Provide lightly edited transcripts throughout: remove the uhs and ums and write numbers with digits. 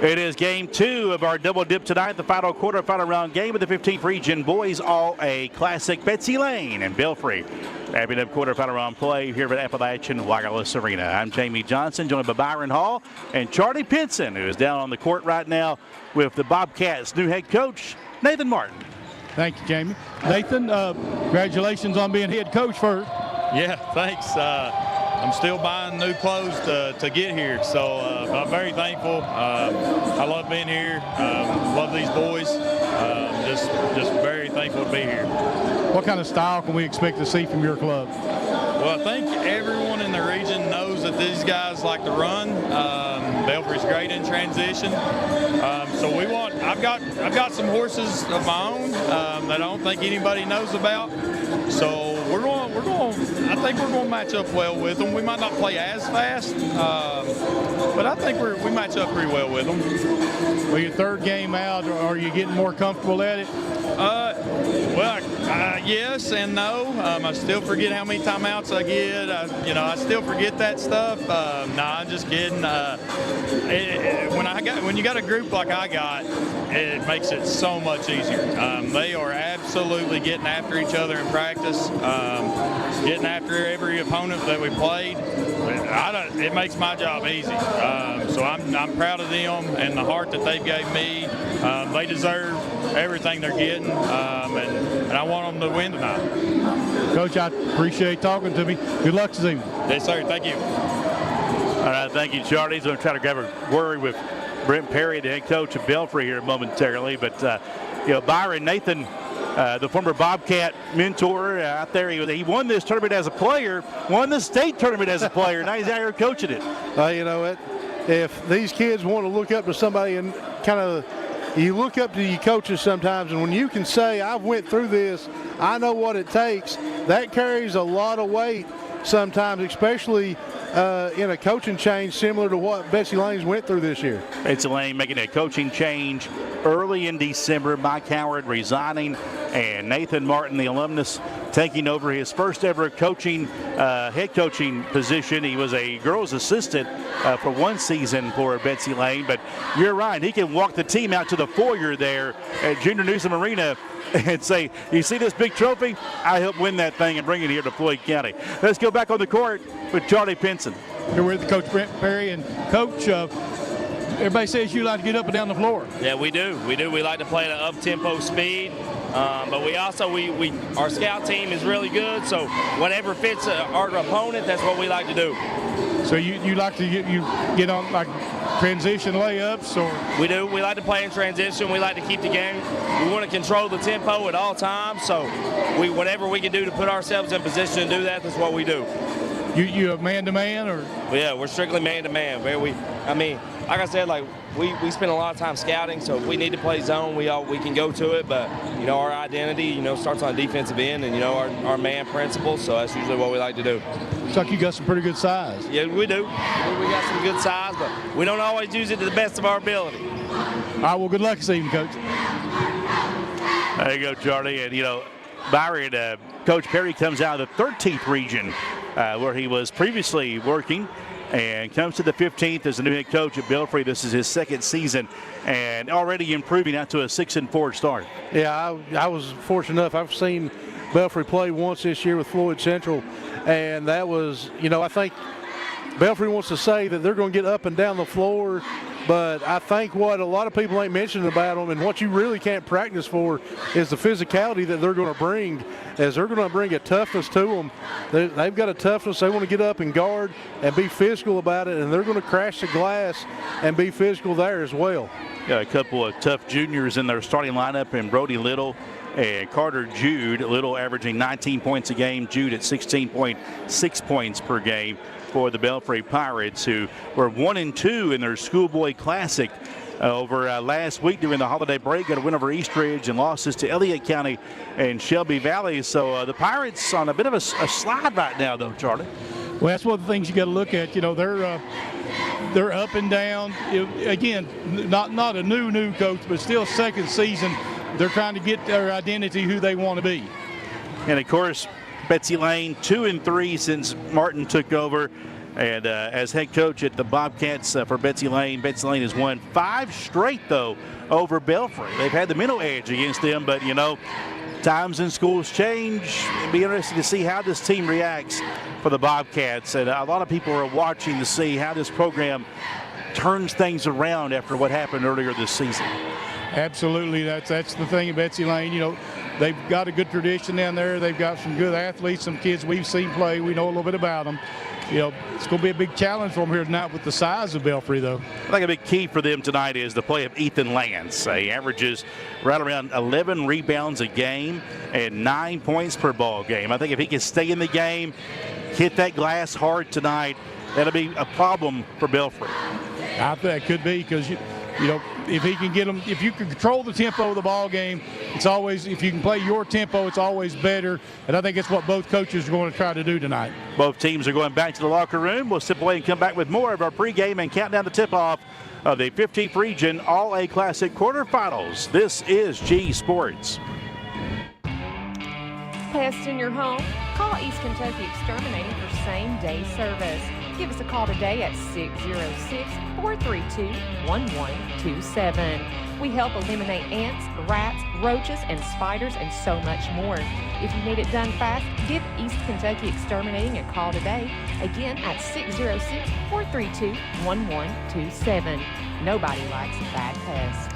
It is game 2 of our double dip tonight, the final quarterfinal round game of the 15th Region Boys All-A Classic. Betsy Layne and Belfry wrapping up quarterfinal round play here at Appalachian Wireless Arena. I'm Jamie Johnson, joined by Byron Hall and Charlie Pinson, who is down on the court right now with the Bobcats' new head coach, Nathan Martin. Thank you, Jamie. Nathan, congratulations on being head coach first. Yeah, thanks. I'm still buying new clothes to get here, so I'm very thankful. I love being here. Love these boys. Just very thankful to be here. What kind of style can we expect to see from your club? Well, I think everyone in the region knows that these guys like to run. Belfry's great in transition, so we want. I've got some horses of my own that I don't think anybody knows about. So we're going. I think we're going to match up well with them. We might not play as fast, but I think we match up pretty well with them. Well, your third game out, are you getting more comfortable at it? Yes and no. I still forget how many timeouts I get. I still forget that stuff. I'm just kidding. When you got a group like I got, it makes it so much easier. They are absolutely getting after each other in practice, getting after every opponent that we played. It makes my job easy. So I'm proud of them and the heart that they gave me. They deserve everything they're getting, and I want them to win tonight. Coach, I appreciate talking to me. Good luck this evening. Yes, sir. Thank you. All right, thank you, Charlie. He's going to try to grab a word with Brent Perry, the head coach of Belfry, here momentarily. But, Byron, Nathan, the former Bobcat mentor out there, he won this tournament as a player, won the state tournament as a player. Now he's out here coaching it. You know what? If these kids want to look up to somebody and kind of, you look up to your coaches sometimes, and when you can say, I've went through this, I know what it takes, that carries a lot of weight sometimes, especially in a coaching change similar to what Betsy Layne's went through this year. Betsy Layne making a coaching change early in December. Mike Howard resigning, and Nathan Martin, the alumnus, taking over his first ever head coaching position. He was a girls' assistant for one season for Betsy Layne, but you're right. He can walk the team out to the foyer there at Junior Newsom Arena and say, you see this big trophy? I helped win that thing and bring it here to Floyd County. Let's go back on the court with Charlie Pinson. Here with Coach Brent Perry. And Coach, everybody says you like to get up and down the floor. Yeah, we do. We like to play at an up-tempo speed. But we also, our scout team is really good, so whatever fits our opponent, that's what we like to do. So you like to get on like transition layups, or? We do. We like to play in transition. We like to keep the game. We want to control the tempo at all times, so whatever we can do to put ourselves in position to do that, that's what we do. You a man-to-man, or? Yeah, we're strictly man-to-man. Like I said, we spend a lot of time scouting, so if we need to play zone, we can go to it. But our identity, starts on the defensive end, and our man principle. So that's usually what we like to do. Looks like you got some pretty good size. Yeah, we do. We got some good size, but we don't always use it to the best of our ability. All right, well, good luck this evening, Coach. There you go, Charlie. And Byron, Coach Perry comes out of the 13th region, where he was previously working, and comes to the 15th as the new head coach at Belfry. This is his second season, and already improving out to a 6-4 start. Yeah, I was fortunate enough. I've seen Belfry play once this year with Floyd Central, and that was, I think Belfry wants to say that they're going to get up and down the floor, but I think what a lot of people ain't mentioning about them, and what you really can't practice for, is the physicality that they're going to bring, as they're going to bring a toughness to them. They've got a toughness. They want to get up and guard and be physical about it, and they're going to crash the glass and be physical there as well. Got a couple of tough juniors in their starting lineup, and Brody Little and Carter Jude. Little averaging 19 points a game, Jude at 16.6 points per game for the Belfry Pirates, who were 1-2 in their schoolboy classic over last week during the holiday break. Got a win over Eastridge and losses to Elliott County and Shelby Valley. So the Pirates on a bit of a slide right now, though, Charlie. Well, that's one of the things you got to look at. They're up and down. Again, not a new coach, but still second season. They're trying to get their identity, who they want to be. And of course, Betsy Layne 2-3 since Martin took over. And as head coach at the Bobcats for Betsy Layne has won 5 straight, though, over Belfry. They've had the mental edge against them, but, you know, times in schools change. It'll be interesting to see how this team reacts for the Bobcats. And a lot of people are watching to see how this program turns things around after what happened earlier this season. Absolutely. That's the thing at Betsy Layne. You know, they've got a good tradition down there. They've got some good athletes, some kids we've seen play. We know a little bit about them. You know, it's going to be a big challenge for them here tonight with the size of Belfry, though. I think a big key for them tonight is the play of Ethan Lance. He averages right around 11 rebounds a game and 9 points per ball game. I think if he can stay in the game, hit that glass hard tonight, that'll be a problem for Belfry. I think it could be because, you know, if he can get them, if you can control the tempo of the ball game, it's always, if you can play your tempo, it's always better. And I think it's what both coaches are going to try to do tonight. Both teams are going back to the locker room. We'll step away and come back with more of our pregame and count down the tip-off of the 15th Region All-A Classic quarterfinals. This is G Sports. Pests in your home? Call East Kentucky Exterminating for same-day service. Give us a call today at 606-432-1127. We help eliminate ants, rats, roaches, and spiders, and so much more. If you need it done fast, give East Kentucky Exterminating a call today, again at 606-432-1127. Nobody likes a bad pest.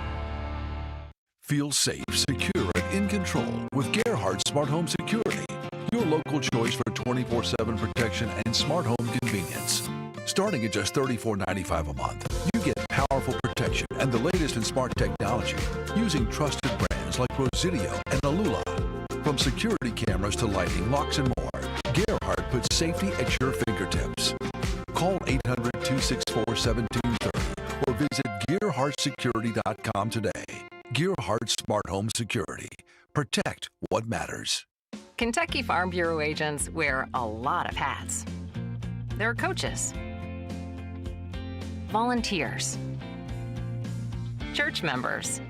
Feel safe, secure, and in control with Gerhardt Smart Home Security. Your local choice for 24/7 protection and smart home convenience. Starting at just $34.95 a month, you get powerful protection and the latest in smart technology using trusted brands like Presidio and Alula. From security cameras to lighting, locks, and more, Gerhardt puts safety at your fingertips. Call 800-264-7230 or visit GerhardtSecurity.com today. Gerhardt Smart Home Security. Protect what matters. Kentucky Farm Bureau agents wear a lot of hats. They're coaches, volunteers, church members,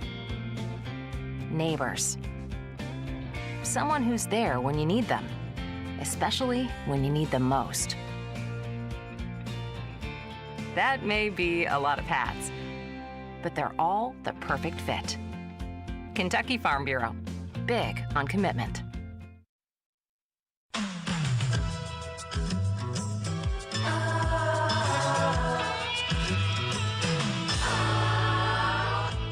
neighbors, someone who's there when you need them, especially when you need them most. That may be a lot of hats, but they're all the perfect fit. Kentucky Farm Bureau, big on commitment.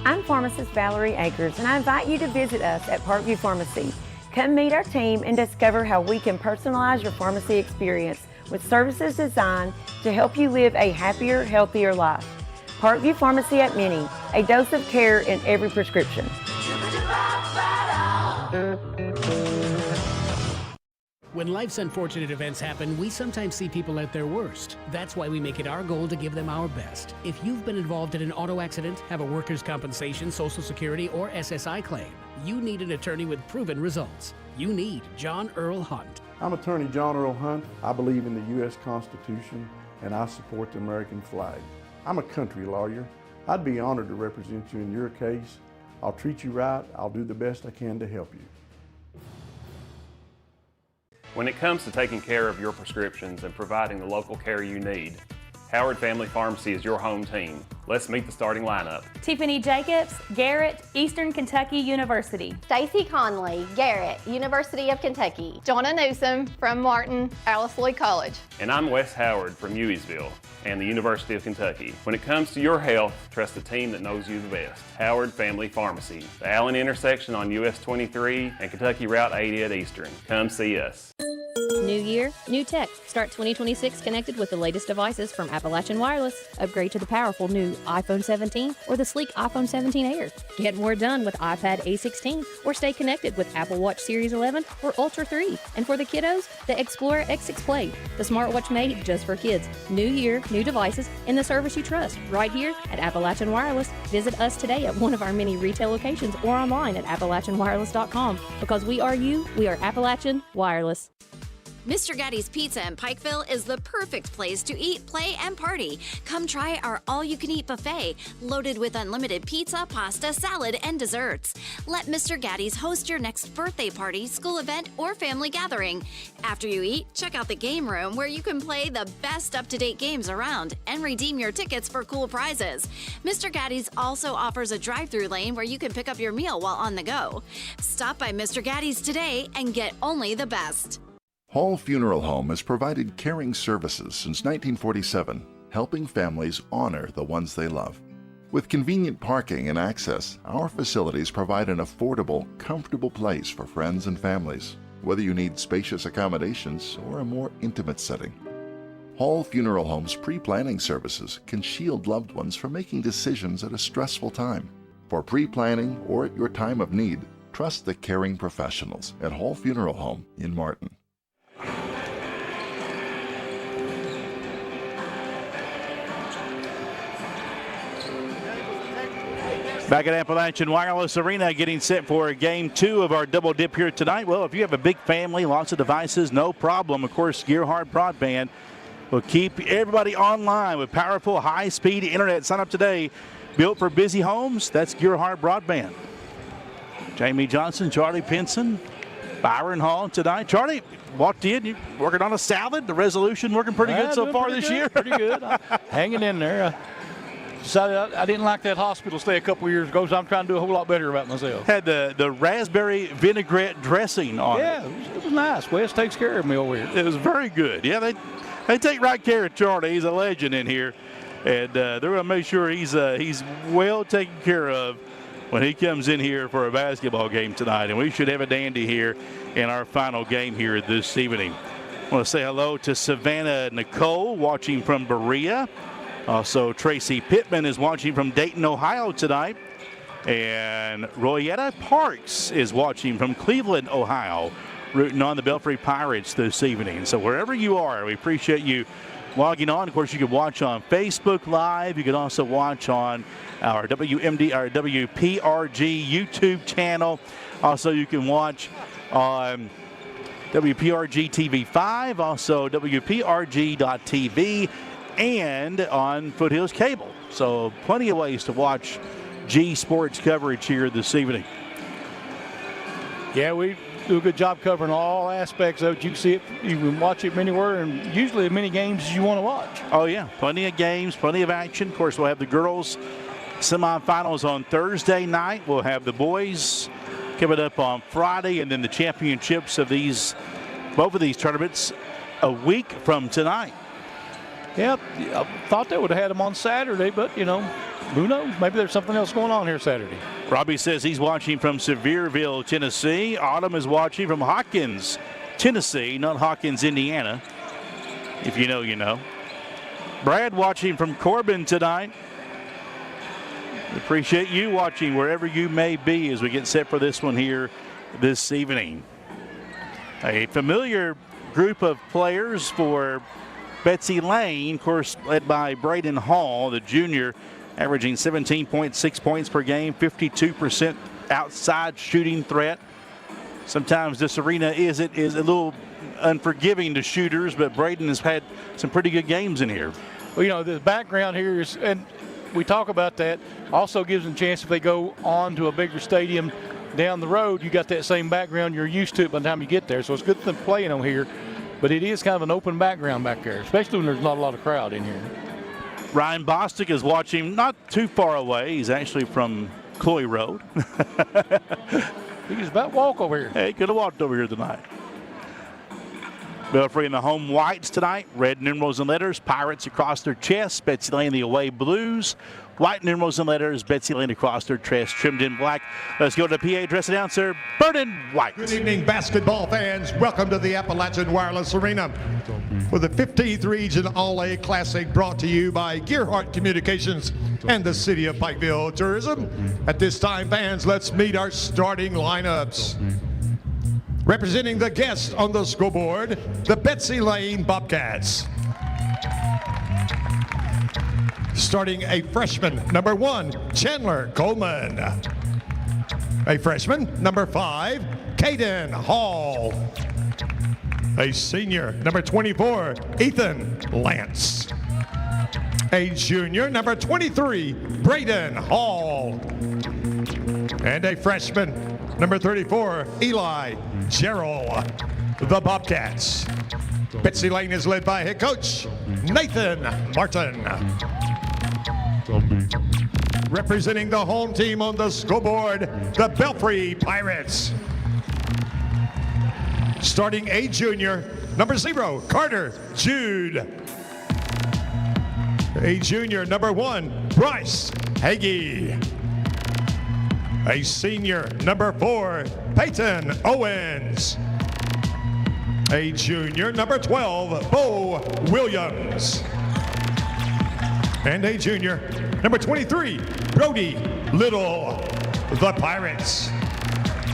I'm pharmacist Valerie Akers, and I invite you to visit us at Parkview Pharmacy. Come meet our team and discover how we can personalize your pharmacy experience with services designed to help you live a happier, healthier life. Parkview Pharmacy at Mini, a dose of care in every prescription. When life's unfortunate events happen, we sometimes see people at their worst. That's why we make it our goal to give them our best. If you've been involved in an auto accident, have a workers' compensation, Social Security, or SSI claim, you need an attorney with proven results. You need John Earl Hunt. I'm attorney John Earl Hunt. I believe in the U.S. Constitution, and I support the American flag. I'm a country lawyer. I'd be honored to represent you in your case. I'll treat you right. I'll do the best I can to help you. When it comes to taking care of your prescriptions and providing the local care you need, Howard Family Pharmacy is your home team. Let's meet the starting lineup. Tiffany Jacobs, Garrett, Eastern Kentucky University. Stacy Conley, Garrett, University of Kentucky. Jonna Newsom from Martin, Alice Lloyd College. And I'm Wes Howard from Hueysville and the University of Kentucky. When it comes to your health, trust the team that knows you the best. Howard Family Pharmacy, the Allen intersection on US 23 and Kentucky Route 80 at Eastern. Come see us. New year, new tech. Start 2026 connected with the latest devices from Appalachian Wireless. Upgrade to the powerful new iPhone 17 or the sleek iPhone 17 Air. Get more done with iPad A16 or stay connected with Apple Watch Series 11 or Ultra 3. And for the kiddos, the Explorer X6 Play, the smartwatch made just for kids. New year, new devices, and the service you trust. Right here at Appalachian Wireless. Visit us today at one of our many retail locations or online at AppalachianWireless.com. Because we are you, we are Appalachian Wireless. Mr. Gatti's Pizza in Pikeville is the perfect place to eat, play, and party. Come try our all-you-can-eat buffet, loaded with unlimited pizza, pasta, salad, and desserts. Let Mr. Gatti's host your next birthday party, school event, or family gathering. After you eat, check out the game room where you can play the best up-to-date games around and redeem your tickets for cool prizes. Mr. Gatti's also offers a drive-through lane where you can pick up your meal while on the go. Stop by Mr. Gatti's today and get only the best. Hall Funeral Home has provided caring services since 1947, helping families honor the ones they love. With convenient parking and access, our facilities provide an affordable, comfortable place for friends and families, whether you need spacious accommodations or a more intimate setting. Hall Funeral Home's pre-planning services can shield loved ones from making decisions at a stressful time. For pre-planning or at your time of need, trust the caring professionals at Hall Funeral Home in Martin. Back at Appalachian Wireless Arena, getting set for Game 2 of our double dip here tonight. Well, if you have a big family, lots of devices, no problem. Of course, Gearhart Broadband will keep everybody online with powerful, high-speed internet. Sign up today. Built for busy homes, that's Gearhart Broadband. Jamie Johnson, Charlie Pinson, Byron Hall tonight. Charlie walked in, you working on a salad. The resolution working pretty good so far this year. Pretty good. Hanging in there. Decided I didn't like that hospital stay a couple years ago, so I'm trying to do a whole lot better about myself. Had the raspberry vinaigrette dressing on it. Yeah, it was nice. Wes takes care of me over here. It was very good. Yeah, they take right care of Charlie. He's a legend in here, and they're going to make sure he's well taken care of when he comes in here for a basketball game tonight. And we should have a dandy here in our final game here this evening. I want to say hello to Savannah Nicole watching from Berea. Also, Tracy Pittman is watching from Dayton, Ohio tonight. And Royetta Parks is watching from Cleveland, Ohio, rooting on the Belfry Pirates this evening. So wherever you are, we appreciate you logging on. Of course, you can watch on Facebook Live. You can also watch on our WPRG YouTube channel. Also, you can watch on WPRG TV5, also WPRG.TV, and on Foothills Cable. So plenty of ways to watch G Sports coverage here this evening. Yeah, we do a good job covering all aspects of it. You can see it, you can watch it anywhere, and usually as many games as you want to watch. Oh yeah, plenty of games, plenty of action. Of course, we'll have the girls semifinals on Thursday night. We'll have the boys coming up on Friday, and then the championships of both of these tournaments a week from tonight. Yeah, I thought they would have had them on Saturday, but, you know, who knows? Maybe there's something else going on here Saturday. Robbie says he's watching from Sevierville, Tennessee. Autumn is watching from Hawkins, Tennessee, not Hawkins, Indiana. If you know, you know. Brad watching from Corbin tonight. Appreciate you watching wherever you may be as we get set for this one here this evening. A familiar group of players for Betsy Layne, of course, led by Braden Hall, the junior, averaging 17.6 points per game, 52% outside shooting threat. Sometimes this arena is a little unforgiving to shooters, but Braden has had some pretty good games in here. Well, you know, the background here is, and we talk about that, also gives them a chance if they go on to a bigger stadium down the road, you got that same background, you're used to it by the time you get there. So it's good for them playing on here. But it is kind of an open background back there, especially when there's not a lot of crowd in here. Ryan Bostic is watching not too far away. He's actually from Cloy Road. He can just about walk over here. Hey, he could have walked over here tonight. Belfry in the home whites tonight. Red numerals and letters. Pirates across their chests. Betsy Layne the away blues. White numerals and letters. Betsy Layne across their chest, trimmed in black. Let's go to the PA dress announcer, Burden White. Good evening, basketball fans. Welcome to the Appalachian Wireless Arena for the 15th Region All-A Classic, brought to you by Gearhart Communications and the City of Pikeville Tourism. At this time, fans, let's meet our starting lineups. Representing the guests on the scoreboard, the Betsy Layne Bobcats. Starting a freshman, number 1, Chandler Coleman. A freshman, number 5, Caden Hall. A senior, number 24, Ethan Lance. A junior, number 23, Braden Hall. And a freshman, number 34, Eli Gerald. The Bobcats. Betsy Layne is led by head coach Nathan Martin. Representing the home team on the scoreboard, the Belfry Pirates. Starting a junior, number 0, Carter Jude. A junior, number 1, Bryce Hagee. A senior, number 4, Peyton Owens. A junior, number 12, Bo Williams. And a junior, number 23, Brody Little. The Pirates.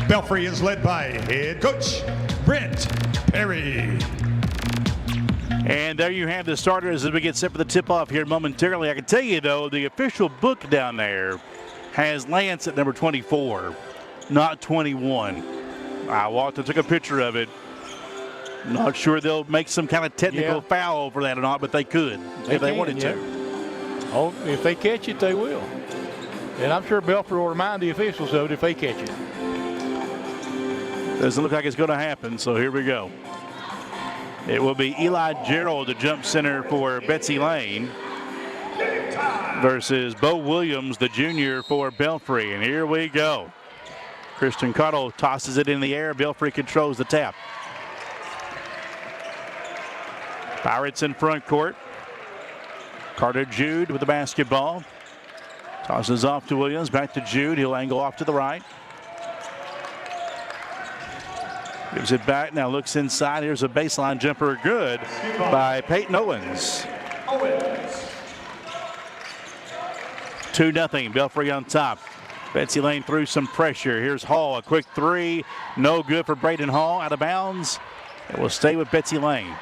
Belfry is led by head coach Brent Perry. And there you have the starters as we get set for the tip-off here momentarily. I can tell you, though, the official book down there has Lance at number 24, not 21. I walked and took a picture of it. Not sure they'll make some kind of technical foul for that or not, but they could if they wanted to. Oh, if they catch it, they will. And I'm sure Belfry will remind the officials of it if they catch it. Doesn't look like it's going to happen, so here we go. It will be Eli Gerald, the jump center for Betsy Layne, versus Bo Williams, the junior for Belfry. And here we go. Christian Cottle tosses it in the air. Belfry controls the tap. Pirates in front court. Carter Jude with the basketball. Tosses off to Williams, back to Jude. He'll angle off to the right. Gives it back, now looks inside. Here's a baseline jumper, good by Peyton Owens. 2-0, Belfry on top. Betsy Layne threw some pressure. Here's Hall, a quick three. No good for Braden Hall, out of bounds. It will stay with Betsy Layne.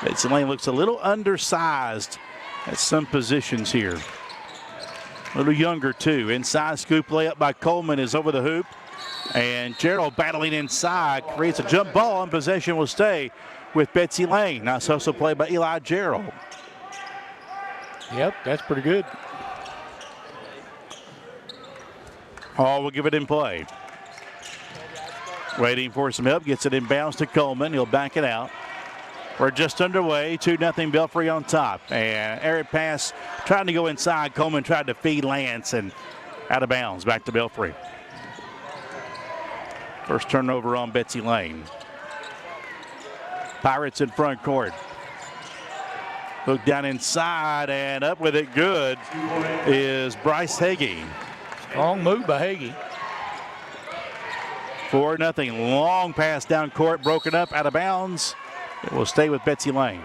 Betsy Layne looks a little undersized at some positions here. A little younger, too. Inside scoop layup by Coleman is over the hoop. And Gerald battling inside creates a jump ball, and possession will stay with Betsy Layne. Nice hustle play by Eli Gerald. Yep, that's pretty good. Hall will give it in play. Waiting for some help, gets it inbounds to Coleman. He'll back it out. We're just underway, 2-0 Belfry on top. And Eric pass trying to go inside. Coleman tried to feed Lance and out of bounds, back to Belfry. First turnover on Betsy Layne. Pirates in front court. Look down inside and up with it, good, is Bryce Hagee. Strong move by Hagee. 4-0, long pass down court, broken up, out of bounds. It will stay with Betsy Layne.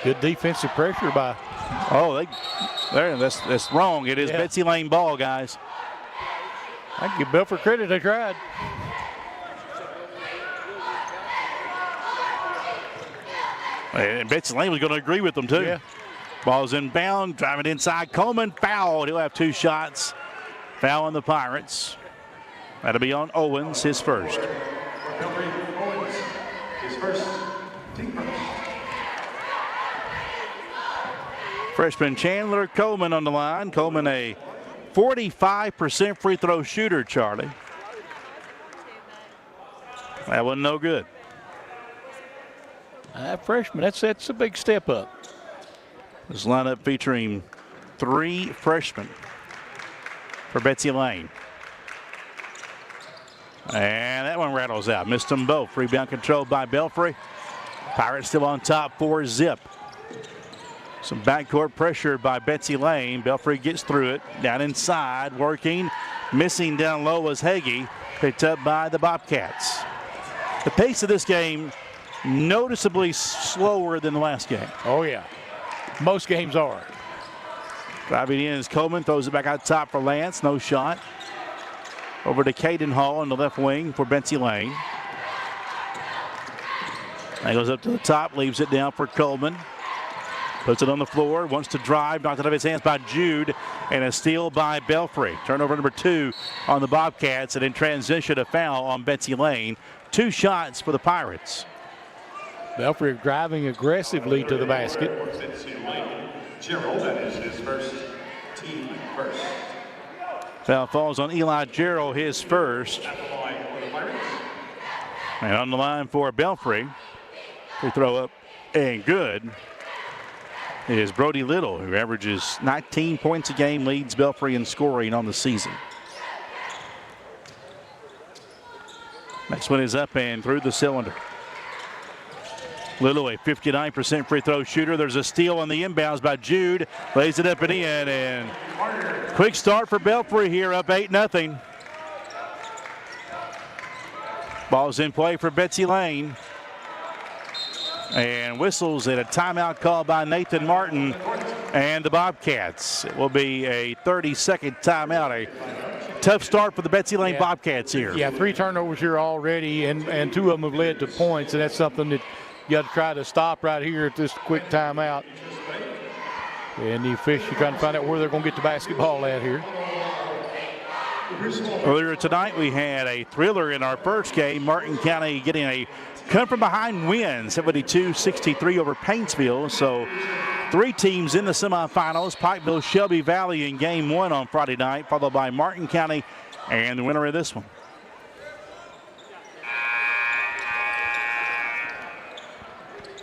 Good defensive pressure by. Oh, that's wrong. It is Betsy Layne ball, guys. I can give Belfry credit, they tried. And Betsy Layne was going to agree with them, too. Yeah. Ball's inbound, driving inside. Coleman fouled. He'll have 2 shots. Foul on the Pirates. That'll be on Owens, his first. Freshman Chandler Coleman on the line. Coleman a 45% free throw shooter, Charlie. That wasn't no good. Freshman, that's a big step up. This lineup featuring 3 freshmen for Betsy Layne. And that one rattles out. Missed them both. Rebound controlled by Belfry. Pirates still on top, 4-0. Some backcourt pressure by Betsy Layne. Belfry gets through it. Down inside, working. Missing down low was Hagee. Picked up by the Bobcats. The pace of this game noticeably slower than the last game. Oh, yeah. Most games are. Driving in is Coleman. Throws it back out top for Lance. No shot. Over to Caden Hall on the left wing for Betsy Layne. That goes up to the top, leaves it down for Coleman. Puts it on the floor, wants to drive, knocked it out of his hands by Jude, and a steal by Belfry. Turnover number 2 on the Bobcats, and in transition, a foul on Betsy Layne. 2 shots for the Pirates. Belfry driving aggressively to the basket. Gerald, that is his first, team first. Foul falls on Eli Gerald, his first. And on the line for Belfry, free throw up and good, is Brody Little, who averages 19 points a game, leads Belfry in scoring on the season. Next one is up and through the cylinder. Little, a 59% free throw shooter. There's a steal on the inbounds by Jude. Lays it up and in, and quick start for Belfry here, up 8-0. Ball's in play for Betsy Layne. And whistles at a timeout call by Nathan Martin and the Bobcats. It will be a 30-second timeout. A tough start for the Betsy Layne Bobcats here. Yeah, 3 turnovers here already, and 2 of them have led to points, and that's something that you got to try to stop right here at this quick timeout. And the officials trying to find out where they're going to get the basketball at here. Earlier tonight, we had a thriller in our first game. Martin County getting a come-from-behind win, 72-63 over Paintsville. So 3 teams in the semifinals. Pikeville, Shelby Valley in game 1 on Friday night, followed by Martin County and the winner of this one.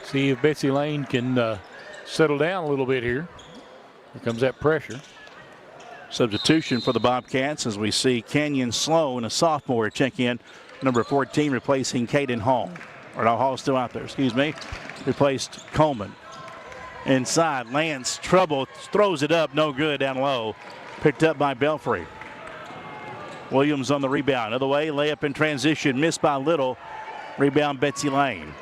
See if Betsy Layne can settle down a little bit here. Here comes that pressure. Substitution for the Bobcats as we see Kenyon Sloan, a sophomore, check in. Number 14 replacing Caden Hall. Or no, Hall's still out there, excuse me. Replaced Coleman. Inside, Lance, trouble, throws it up, no good, down low. Picked up by Belfry. Williams on the rebound. Other way, layup in transition, missed by Little. Rebound, Betsy Layne.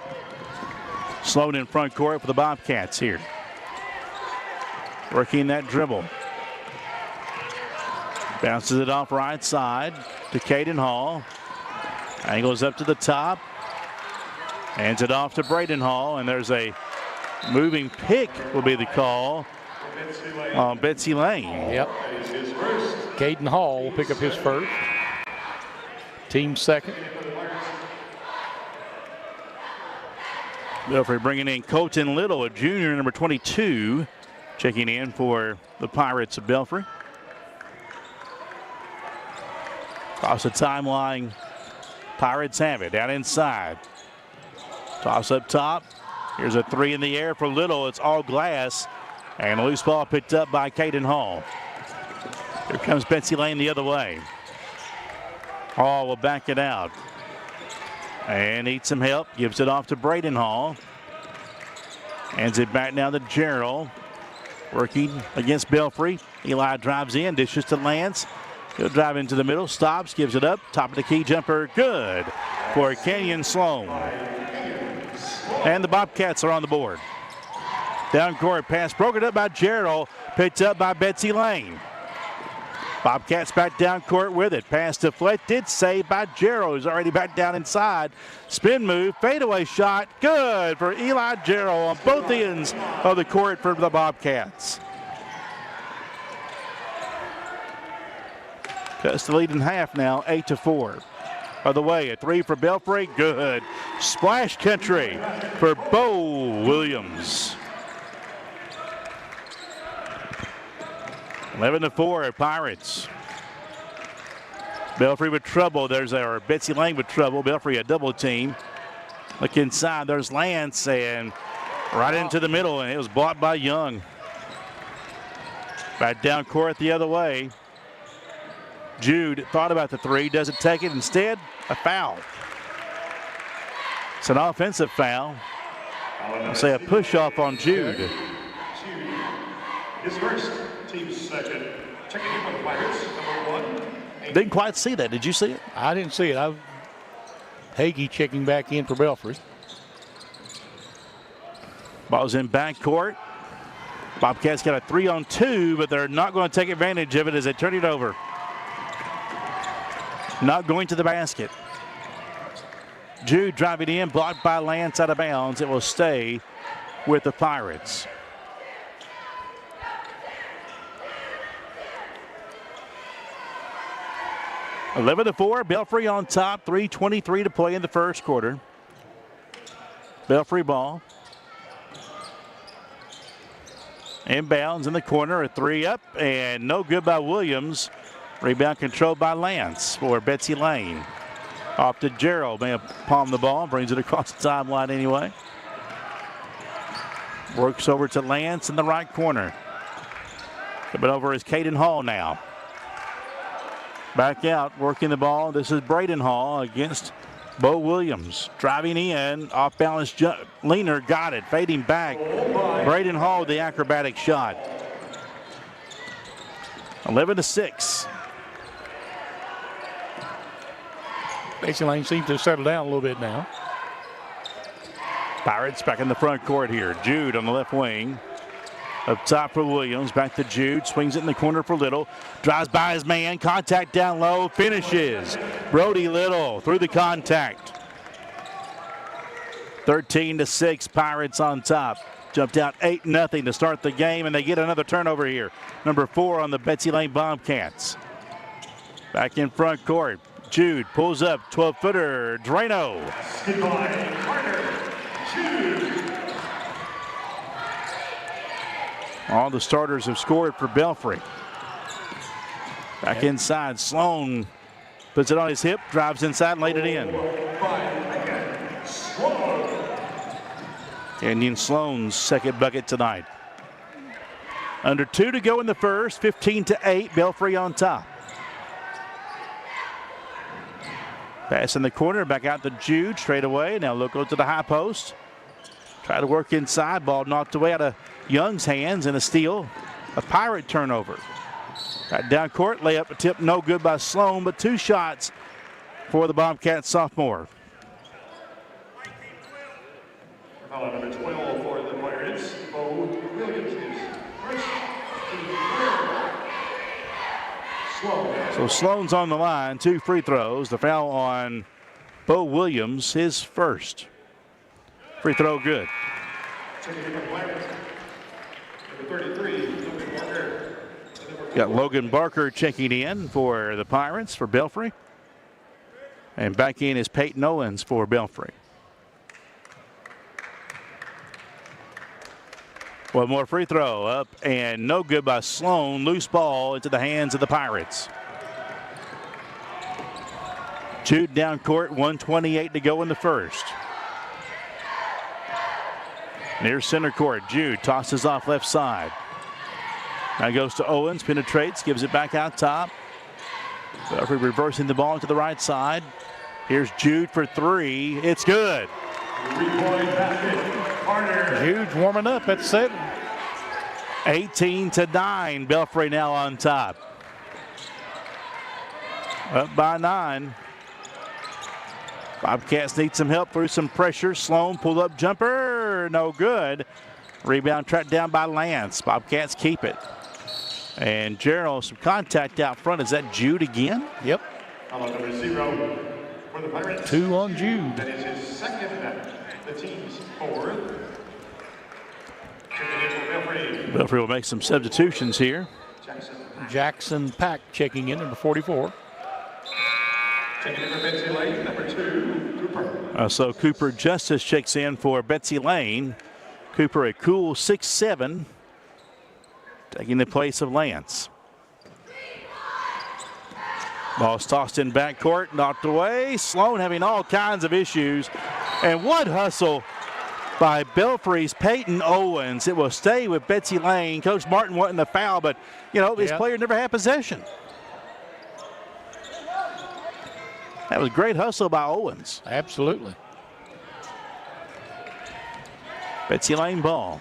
Sloan in front court for the Bobcats here. Working that dribble. Bounces it off right side to Caden Hall. Angles up to the top. Hands it off to Braden Hall, and there's a moving pick will be the call on Betsy Layne. Yep. Caden Hall will pick up his first. Team second. Belfry bringing in Colton Little, a junior, number 22, checking in for the Pirates of Belfry. Across the timeline, Pirates have it down inside. Toss up top. Here's a 3 in the air for Little. It's all glass. And a loose ball picked up by Caden Hall. Here comes Betsy Layne the other way. Hall will back it out. And needs some help. Gives it off to Braden Hall. Hands it back now to Gerald. Working against Belfry. Eli drives in. Dishes to Lance. He'll drive into the middle. Stops. Gives it up. Top of the key jumper. Good for Kenyon Sloan. And the Bobcats are on the board. Down court pass broken up by Gerald. Picked up by Betsy Layne. Bobcats back down court with it. Pass deflected. Saved by Gerald, who's already back down inside. Spin move. Fadeaway shot. Good for Eli Gerald on both ends of the court for the Bobcats. Cuts the lead in half now, 8-4. Other way, a 3 for Belfry. Good. Splash country for Bo Williams. 11-4 Pirates. Belfry with trouble. There's our Betsy Layne with trouble. Belfry a double team. Look inside. There's Lance and right into the middle, and it was blocked by Young. Back down court the other way. Jude thought about the 3, doesn't take it. Instead, a foul. It's an offensive foul. I'll say a push off on Jude. His first, team second. Checking in for the Pirates, number 1. Didn't quite see that. Did you see it? I didn't see it. Hagee checking back in for Belfry. Ball's in backcourt. Bobcats got a 3-on-2, but they're not going to take advantage of it as they turn it over. Not going to the basket. Jude driving in, blocked by Lance out of bounds. It will stay with the Pirates. 11-4, Belfry on top, 3:23 to play in the first quarter. Belfry ball. Inbounds in the corner, a three up, and no good by Williams. Rebound controlled by Lance for Betsy Layne. Off to Gerald, may have palmed the ball, brings it across the timeline anyway. Works over to Lance in the right corner. Coming over is Caden Hall now. Back out, working the ball. This is Braden Hall against Bo Williams. Driving in, off balance, Leaner got it, fading back. Braden Hall with the acrobatic shot. 11-6. Betsy Layne seems to settle down a little bit now. Pirates back in the front court here. Jude on the left wing. Up top for Williams. Back to Jude. Swings it in the corner for Little. Drives by his man. Contact down low. Finishes. Brody Little through the contact. 13-6. Pirates on top. Jumped out 8-0 to start the game, and they get another turnover here. Number 4 on the Betsy Layne Bobcats. Back in front court. Jude pulls up. 12-footer. Drano. All the starters have scored for Belfry. Back inside, Sloan puts it on his hip, drives inside and laid it in. Kenyon Sloan's second bucket tonight. Under 2 to go in the first, 15-8, Belfry on top. Pass in the corner, back out to Jude, straight away. Now look to the high post. Try to work inside, ball knocked away out of Young's hands, and a steal, a Pirate turnover. Got down court, layup, a tip, no good by Sloan, but 2 shots for the Bobcats sophomore. Foul number 12 for the Pirates, Bo Williams is first. So Sloan's on the line, 2 free throws. The foul on Bo Williams, his first. Free throw good. Got Logan Barker checking in for the Pirates for Belfry. And back in is Peyton Owens for Belfry. One more free throw up and no good by Sloan. Loose ball into the hands of the Pirates. Jude down court, 1:28 to go in the first. Near center court, Jude tosses off left side. Now goes to Owens, penetrates, gives it back out top. Belfry reversing the ball to the right side. Here's Jude for 3. It's good. Jude's warming up at 7. 18-9. Belfry now on top. Up by 9. Bobcats need some help through some pressure. Sloan pulled up jumper, no good. Rebound tracked down by Lance. Bobcats keep it. And Gerald, some contact out front. Is that Jude again? Yep. Number 0 for the Pirates. 2 on Jude. That is his second, the team's 4th. Belfry will make some substitutions here. Jackson Pack checking in, number 44. Checking in for Betsy Layne, number 2, Cooper. So Cooper Justice checks in for Betsy Layne. Cooper a cool 6'7", taking the place of Lance. Ball's tossed in backcourt, knocked away. Sloan having all kinds of issues. And what hustle by Belfry's Peyton Owens. It will stay with Betsy Layne. Coach Martin wanting the foul, but, you know, his player never had possession. That was great hustle by Owens. Absolutely. Betsy Layne ball.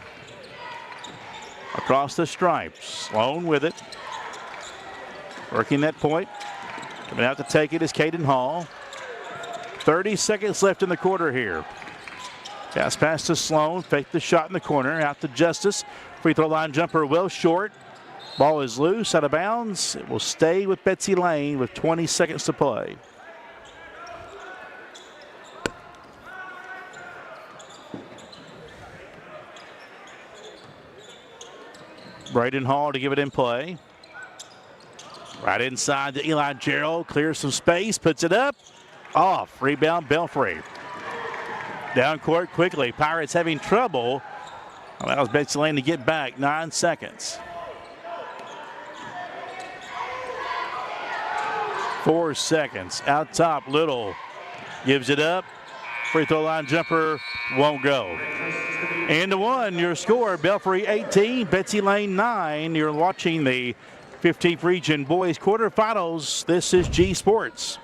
Across the stripes. Sloan with it. Working that point. Coming out to take it is Caden Hall. 30 seconds left in the quarter here. Pass pass to Sloan. Fake the shot in the corner. Out to Justice. Free throw line jumper well short. Ball is loose, out of bounds. It will stay with Betsy Layne with 20 seconds to play. Braden Hall to give it in play. Right inside to Eli Gerald. Clears some space. Puts it up. Off. Rebound Belfry. Down court quickly. Pirates having trouble. Allows Betsy Layne to get back. 9 seconds. 4 seconds. Out top, Little gives it up. Free throw line jumper won't go. And to one, your score, Belfry 18, Betsy Layne 9. You're watching the 15th Region Boys Quarterfinals. This is G Sports.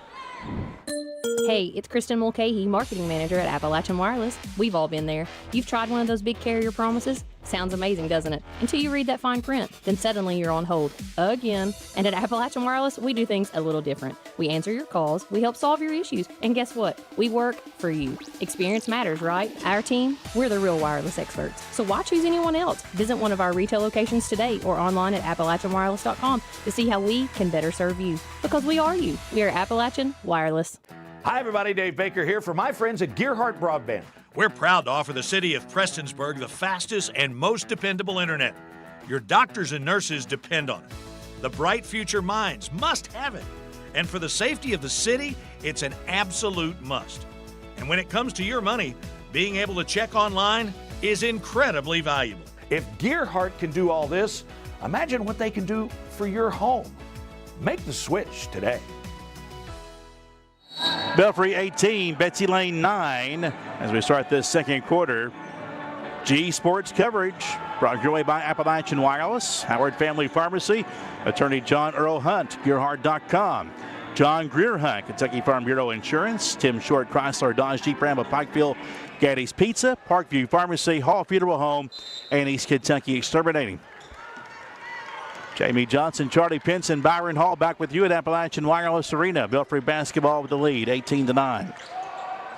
Hey, it's Kristen Mulcahy, Marketing Manager at Appalachian Wireless. We've all been there. You've tried one of those big carrier promises? Sounds amazing, doesn't it? Until you read that fine print. Then suddenly you're on hold. Again. And at Appalachian Wireless, we do things a little different. We answer your calls, we help solve your issues, and guess what? We work for you. Experience matters, right? Our team, we're the real wireless experts. So why choose anyone else? Visit one of our retail locations today or online at AppalachianWireless.com to see how we can better serve you. Because we are you. We are Appalachian Wireless. Hi, everybody. Dave Baker here for my friends at Gearhart Broadband. We're proud to offer the city of Prestonsburg the fastest and most dependable internet. Your doctors and nurses depend on it. The bright future minds must have it. And for the safety of the city, it's an absolute must. And when it comes to your money, being able to check online is incredibly valuable. If Gearhart can do all this, imagine what they can do for your home. Make the switch today. Belfry 18, Betsy Layne 9 as we start this second quarter. G Sports coverage brought your way by Appalachian Wireless, Howard Family Pharmacy, attorney John Earl Hunt, Gearhart.com, John Greer Hunt, Kentucky Farm Bureau Insurance, Tim Short, Chrysler, Dodge, Jeep, Ram of Pikeville, Gatti's Pizza, Parkview Pharmacy, Hall Funeral Home, and East Kentucky Exterminating. Jamie Johnson, Charlie Pinson, Byron Hall back with you at Appalachian Wireless Arena. Belfry basketball with the lead, 18-9.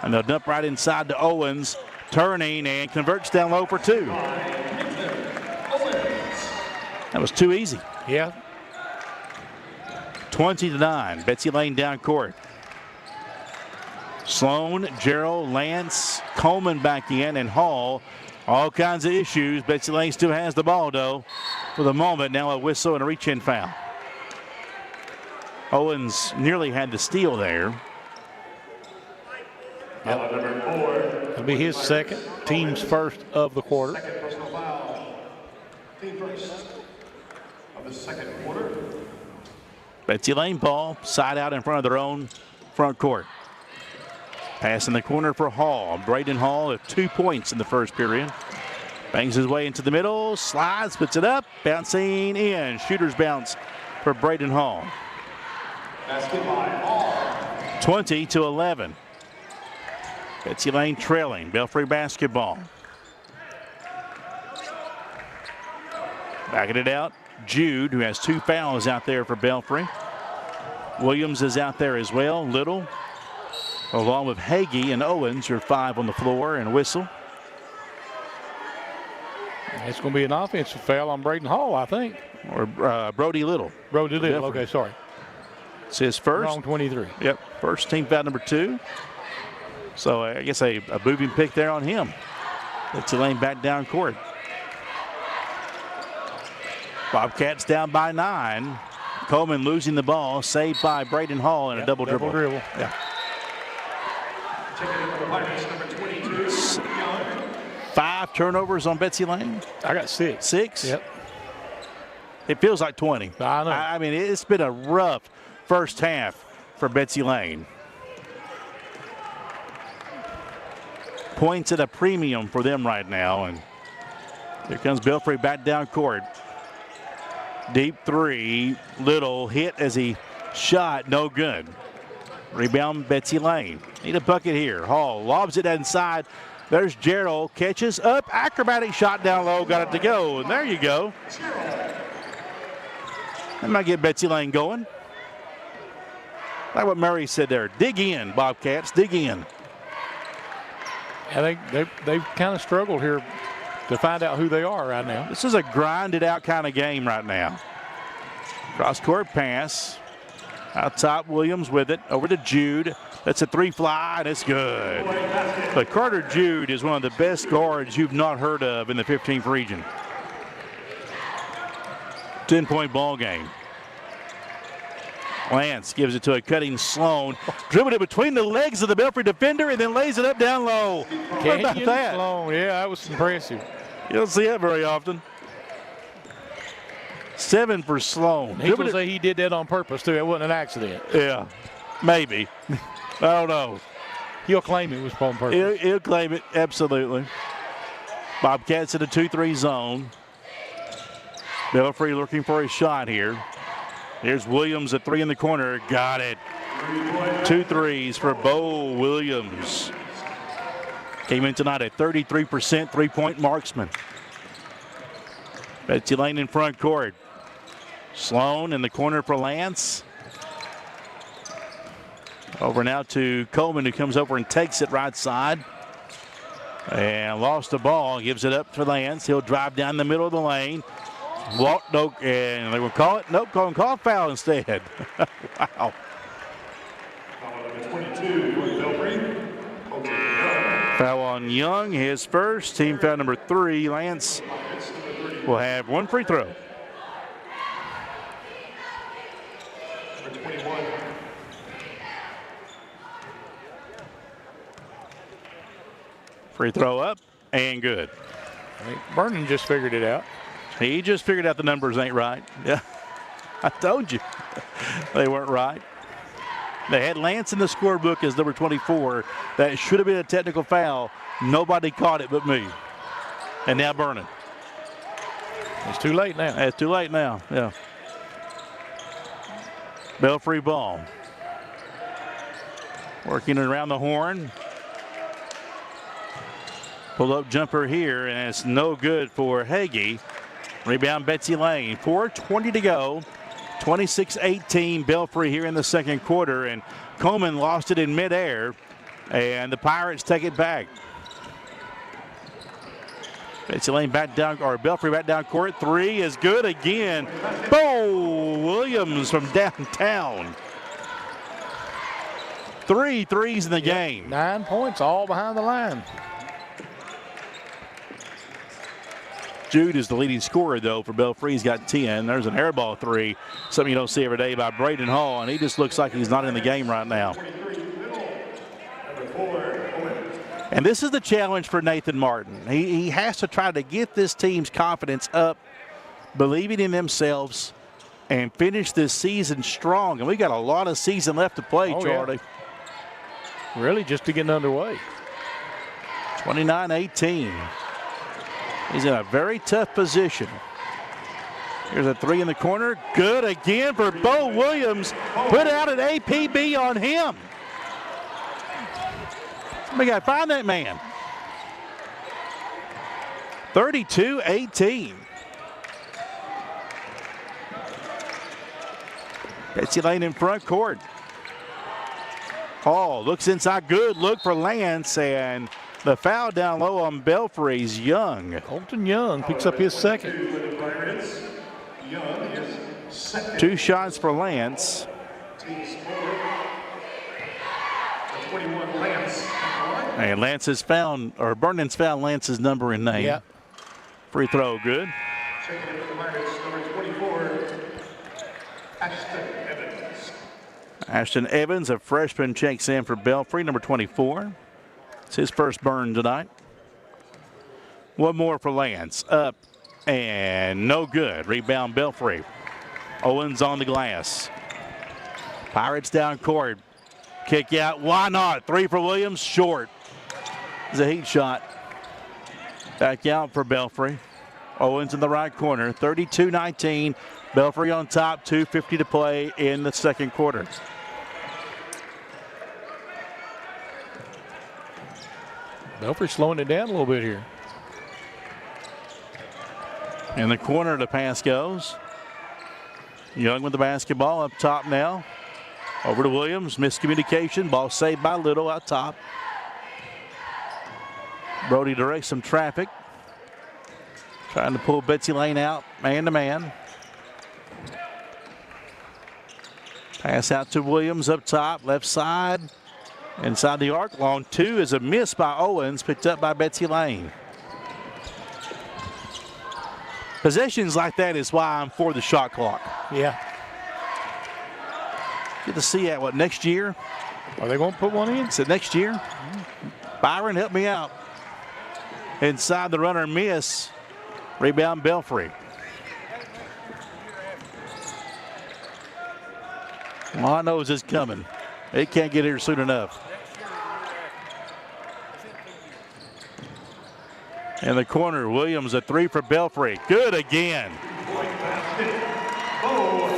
And they'll dump right inside to Owens, turning and converts down low for two. That was too easy. Yeah. 20-9. Betsy Layne down court. Sloan, Gerald, Lance, Coleman back in, and Hall. All kinds of issues. Betsy Layne still has the ball, though. For the moment, now a whistle and a reach-in foul. Owens nearly had the steal there. Yep. It'll be his second, team's first of the quarter. Second personal foul. Team first of the second quarter. Betsy Layne ball, side out in front of their own front court. Pass in the corner for Hall. Braden Hall at 2 points in the first period. Bangs his way into the middle, slides, puts it up, bouncing in. Shooter's bounce for Braden Hall. 20-11. Betsy Layne trailing. Belfry basketball. Backing it out. Jude, who has 2 fouls out there for Belfry. Williams is out there as well. Little, along with Hagee and Owens, your 5 on the floor, and whistle. It's going to be an offensive foul on Braden Hall, I think. Or Brody Little. Brody Little, okay, sorry. It's his first. Wrong 23. Yep, first team foul number 2. So I guess a moving pick there on him. Betsy Layne back down court. Bobcats down by 9. Coleman losing the ball, saved by Braden Hall in a double dribble. Yeah. Taking it for the Pirates, number 22. 5 turnovers on Betsy Layne. I got 6. 6? Yep. It feels like 20. I know. I mean, it's been a rough first half for Betsy Layne. Points at a premium for them right now. And here comes Belfry back down court. Deep 3. Little hit as he shot. No good. Rebound Betsy Layne. Need a bucket here. Hall lobs it inside. There's Gerald. Catches up. Acrobatic shot down low. Got it to go. And there you go. That might get Betsy Layne going. Like what Murray said there. Dig in, Bobcats. Dig in. I think they've kind of struggled here to find out who they are right now. This is a grinded out kind of game right now. Cross court pass. Out top, Williams with it. Over to Jude. That's a 3 fly, and it's good. But Carter Jude is one of the best guards you've not heard of in the 15th region. 10-point ball game. Lance gives it to a cutting Sloan. Dribbled it between the legs of the Belfry defender and then lays it up down low. What about that? Sloan. Yeah, that was impressive. You don't see that very often. 7 for Sloan. He will say he did that on purpose, too. It wasn't an accident. Yeah, maybe. I don't know. He'll claim it was on purpose. He'll claim it, absolutely. Bobcats in a 2-3 zone. Belfry looking for a shot here. Here's Williams at 3 in the corner. Got it. 2 threes for Bo Williams. Came in tonight at 33% three-point marksman. Betsy Layne in front court. Sloan in the corner for Lance. Over now to Coleman, who comes over and takes it right side. And lost the ball. Gives it up for Lance. He'll drive down the middle of the lane. Walk, no, and they will call it. Nope, call a foul instead. Wow. Foul on Young, his first. Team foul number 3. Lance will have 1 free throw. Free throw up and good. I think Vernon just figured it out. He just figured out the numbers ain't right. Yeah, I told you they weren't right. They had Lance in the scorebook as number 24. That should have been a technical foul. Nobody caught it but me. And now Vernon. It's too late now. It's too late now, yeah. Belfry ball. Working around the horn. Pull up jumper here, and it's no good for Hagee. Rebound Betsy Layne. 4:20 to go. 26-18 Belfry here in the second quarter, and Coleman lost it in midair, and the Pirates take it back. Betsy Layne back down, or Belfry back down court. 3 is good again. Bo Williams from downtown. 3 threes in the game. 9 points, all behind the line. Jude is the leading scorer, though, for Belfry. He's got 10. There's an airball 3, something you don't see every day by Braden Hall, and he just looks like he's not in the game right now. And this is the challenge for Nathan Martin. He has to try to get this team's confidence up, believing in themselves, and finish this season strong. And we got a lot of season left to play, Charlie. Yeah. Really, just to get underway. 29-18. He's in a very tough position. Here's a 3 in the corner. Good again for Bo Williams. Put out an APB on him. We got to find that man. 32-18. Betsy Layne in front court. Hall looks inside. Good look for Lance, and the foul down low on Belfry's Young. Colton Young picks up his second. 2 shots for Lance. And Lance has found, or Vernon's found Lance's number and name. Yeah. Free throw, good. Ashton Evans, a freshman, checks in for Belfry, number 24. It's his first burn tonight. 1 more for Lance. Up and no good. Rebound Belfry. Owens on the glass. Pirates down court. Kick out. Why not? 3 for Williams. Short. It's a heat shot. Back out for Belfry. Owens in the right corner. 32-19. Belfry on top. 2:50 to play in the second quarter. Belfry slowing it down a little bit here. In the corner, the pass goes. Young with the basketball up top now. Over to Williams. Miscommunication. Ball saved by Little out top. Brody directs some traffic. Trying to pull Betsy Layne out man to man. Pass out to Williams up top, left side. Inside the arc, long 2 is a miss by Owens, picked up by Betsy Layne. Possessions like that is why I'm for the shot clock. Yeah. Get to see that, next year? Are they going to put one in? Is it next year? Byron, help me out. Inside the runner, miss. Rebound, Belfry. All I know is it's coming. It can't get here soon enough. In the corner, Williams, a 3 for Belfry. Good again.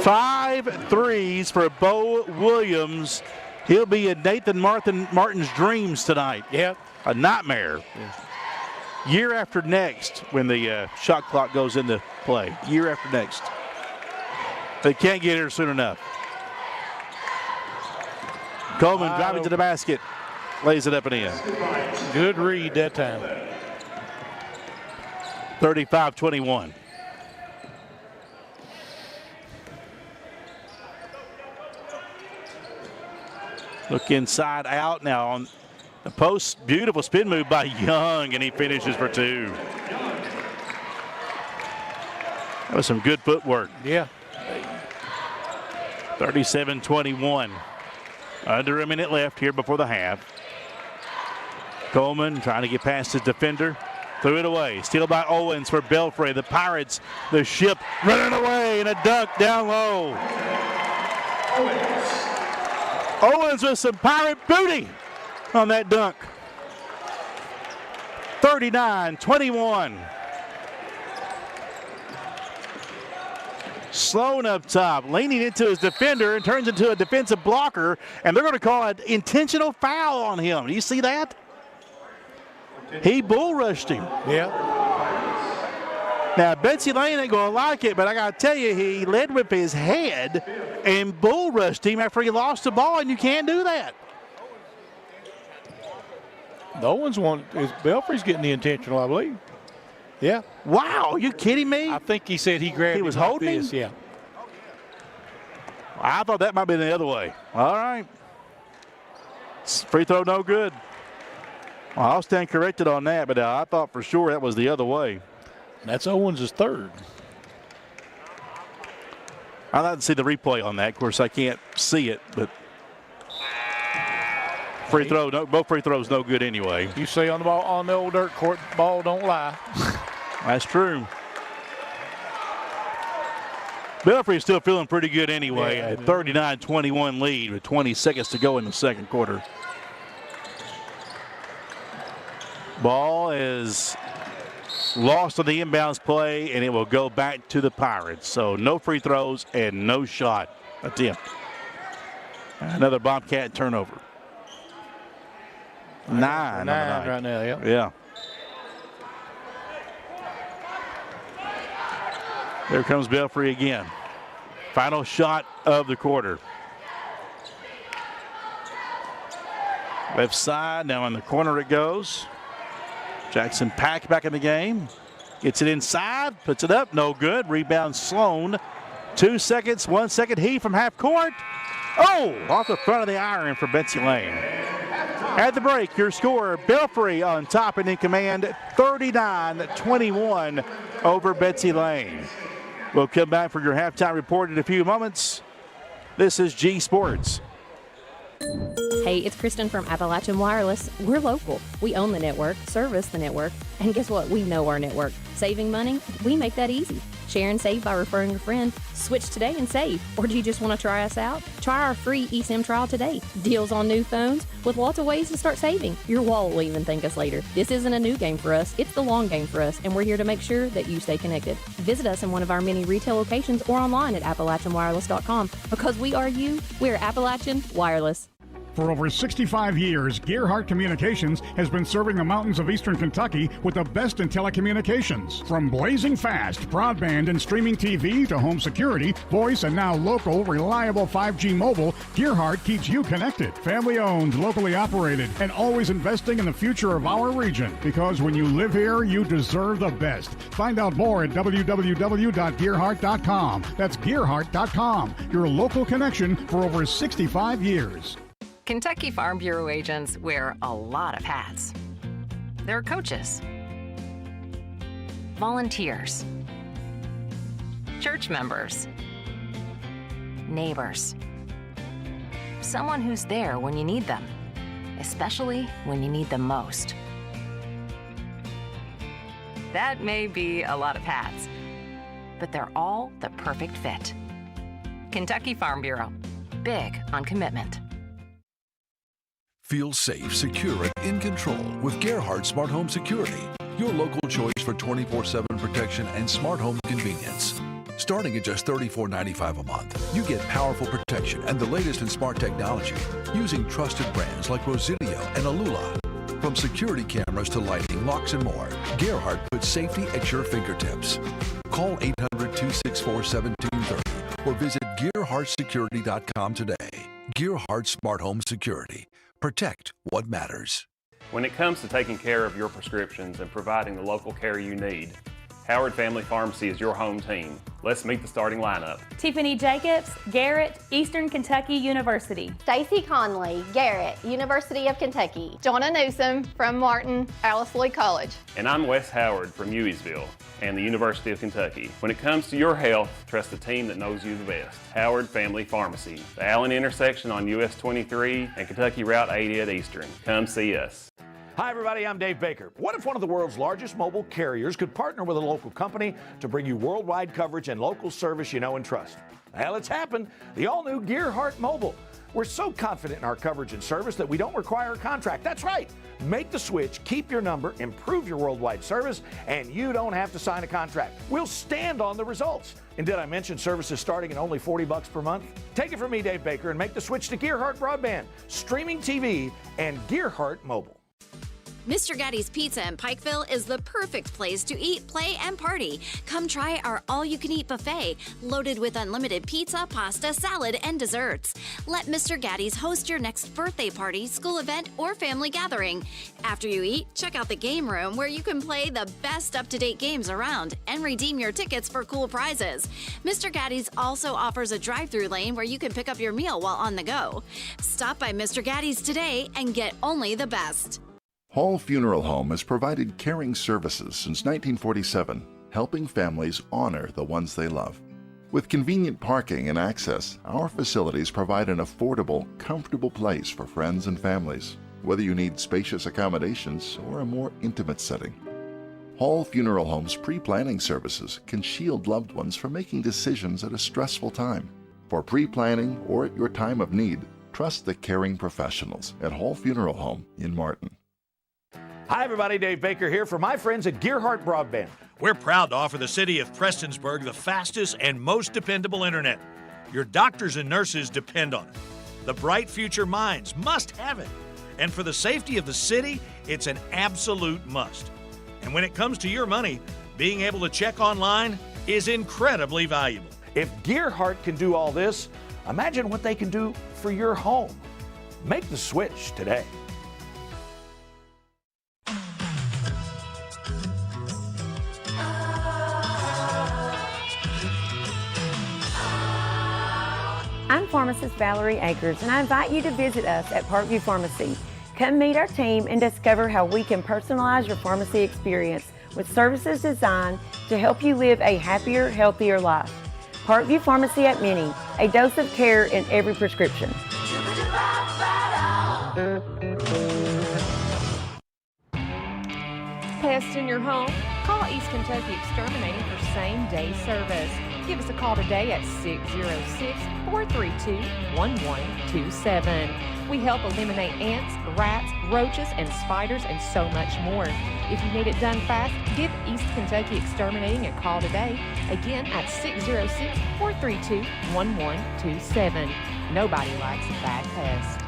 5 threes for Bo Williams. He'll be in Nathan Martin's dreams tonight. Yeah. A nightmare. Yeah. Year after next, when the shot clock goes into play. Year after next. They can't get here soon enough. Coleman driving to the basket. Lays it up and in. Good read that time. 35-21. Look inside out now on the post. Beautiful spin move by Young, and he finishes for 2. That was some good footwork. Yeah. 37-21. Under a minute left here before the half. Coleman trying to get past his defender. Threw it away. Steal by Owens for Belfry. The Pirates, the ship running away, and a dunk down low. Owens with some Pirate booty on that dunk. 39-21. Sloan up top, leaning into his defender and turns into a defensive blocker, and they're going to call an intentional foul on him. Do you see that? He bull rushed him. Yeah. Now, Betsy Layne ain't going to like it, but I got to tell you, he led with his head and bull rushed him after he lost the ball, and you can't do that. No one's one. Belfry's getting the intentional, I believe. Yeah. Wow, you kidding me? I think he said he grabbed. He was him like holding this. him? Yeah. I thought that might be the other way. All right. Free throw no good. Well, I'll stand corrected on that, but I thought for sure that was the other way. That's Owens' third. I'd like to see the replay on that. Of course, I can't see it, but free throw, no, both free throws no good anyway. You say on the ball, on the old dirt court, ball don't lie. That's true. Belfry's still feeling pretty good anyway. Yeah, A 39-21 lead with 20 seconds to go in the second quarter. Ball is lost on the inbounds play, and it will go back to the Pirates. So no free throws and no shot attempt. Another Bobcat turnover. Nine right now, yeah. Yeah. There comes Belfry again. Final shot of the quarter. Left side, now in the corner it goes. Jackson Pack back in the game. Gets it inside, puts it up, no good. Rebound Sloan. 2 seconds, 1 second. He from half court. Oh, off the front of the iron for Betsy Layne. At the break, your score, Belfry on top and in command, 39-21 over Betsy Layne. We'll come back for your halftime report in a few moments. This is G Sports. Hey, it's Kristen from Appalachian Wireless. We're local. We own the network, service the network, and guess what? We know our network. Saving money? We make that easy. Share and save by referring a friend. Switch today and save. Or do you just want to try us out? Try our free eSIM trial today. Deals on new phones with lots of ways to start saving. Your wallet will even thank us later. This isn't a new game for us. It's the long game for us, and we're here to make sure that you stay connected. Visit us in one of our many retail locations or online at AppalachianWireless.com. Because we are you, we're Appalachian Wireless. For over 65 years, Gearhart Communications has been serving the mountains of eastern Kentucky with the best in telecommunications. From blazing fast broadband and streaming TV to home security, voice, and now local, reliable 5G mobile, Gearhart keeps you connected. Family owned, locally operated, and always investing in the future of our region. Because when you live here, you deserve the best. Find out more at www.gearhart.com. That's gearhart.com, your local connection for over 65 years. Kentucky Farm Bureau agents wear a lot of hats. They're coaches, volunteers, church members, neighbors, someone who's there when you need them, especially when you need them most. That may be a lot of hats, but they're all the perfect fit. Kentucky Farm Bureau, big on commitment. Feel safe, secure, and in control with Gerhardt Smart Home Security, your local choice for 24/7 protection and smart home convenience. Starting at just $34.95 a month, you get powerful protection and the latest in smart technology using trusted brands like Resideo and Alula. From security cameras to lighting, locks, and more, Gerhardt puts safety at your fingertips. Call 800-264-7230 or visit GearhartSecurity.com today. Gerhardt Smart Home Security. Protect what matters. When it comes to taking care of your prescriptions and providing the local care you need, Howard Family Pharmacy is your home team. Let's meet the starting lineup. Tiffany Jacobs, Garrett, Eastern Kentucky University. Stacy Conley, Garrett, University of Kentucky. Jonna Newsom from Martin, Alice Lloyd College. And I'm Wes Howard from Hueysville and the University of Kentucky. When it comes to your health, trust the team that knows you the best. Howard Family Pharmacy, the Allen intersection on US 23 and Kentucky Route 80 at Eastern. Come see us. Hi, everybody. I'm Dave Baker. What if one of the world's largest mobile carriers could partner with a local company to bring you worldwide coverage and local service you know and trust? Well, it's happened. The all-new Gerhardt Mobile. We're so confident in our coverage and service that we don't require a contract. That's right. Make the switch, keep your number, improve your worldwide service, and you don't have to sign a contract. We'll stand on the results. And did I mention services starting at only $40 per month? Take it from me, Dave Baker, and make the switch to Gerhardt Broadband, streaming TV, and Gerhardt Mobile. Mr. Gatti's Pizza in Pikeville is the perfect place to eat, play, and party. Come try our all-you-can-eat buffet, loaded with unlimited pizza, pasta, salad, and desserts. Let Mr. Gatti's host your next birthday party, school event, or family gathering. After you eat, check out the game room where you can play the best up-to-date games around and redeem your tickets for cool prizes. Mr. Gatti's also offers a drive-through lane where you can pick up your meal while on the go. Stop by Mr. Gatti's today and get only the best. Hall Funeral Home has provided caring services since 1947, helping families honor the ones they love. With convenient parking and access, our facilities provide an affordable, comfortable place for friends and families, whether you need spacious accommodations or a more intimate setting. Hall Funeral Home's pre-planning services can shield loved ones from making decisions at a stressful time. For pre-planning or at your time of need, trust the caring professionals at Hall Funeral Home in Martin. Hi, everybody. Dave Baker here for my friends at Gerhardt Broadband. We're proud to offer the city of Prestonsburg the fastest and most dependable internet. Your doctors and nurses depend on it. The bright future minds must have it. And for the safety of the city, it's an absolute must. And when it comes to your money, being able to check online is incredibly valuable. If Gerhardt can do all this, imagine what they can do for your home. Make the switch today. I'm pharmacist Valerie Akers, and I invite you to visit us at Parkview Pharmacy. Come meet our team and discover how we can personalize your pharmacy experience with services designed to help you live a happier, healthier life. Parkview Pharmacy at Mini, a dose of care in every prescription. Pests in your home? Call East Kentucky Exterminating for same-day service. Give us a call today at 606-432-1127. We help eliminate ants, rats, roaches, and spiders, and so much more. If you need it done fast, give East Kentucky Exterminating a call today. Again at 606-432-1127. Nobody likes a bad pest.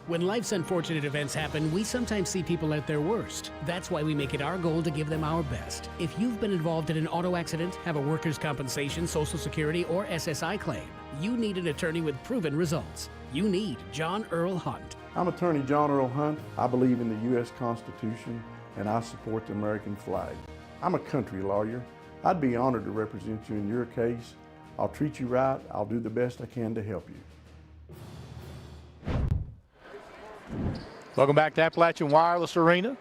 When life's unfortunate events happen, we sometimes see people at their worst. That's why we make it our goal to give them our best. If you've been involved in an auto accident, have a workers' compensation, Social Security, or SSI claim, you need an attorney with proven results. You need John Earl Hunt. I'm attorney John Earl Hunt. I believe in the U.S. Constitution and I support the American flag. I'm a country lawyer. I'd be honored to represent you in your case. I'll treat you right. I'll do the best I can to help you. Welcome back to Appalachian Wireless Arena.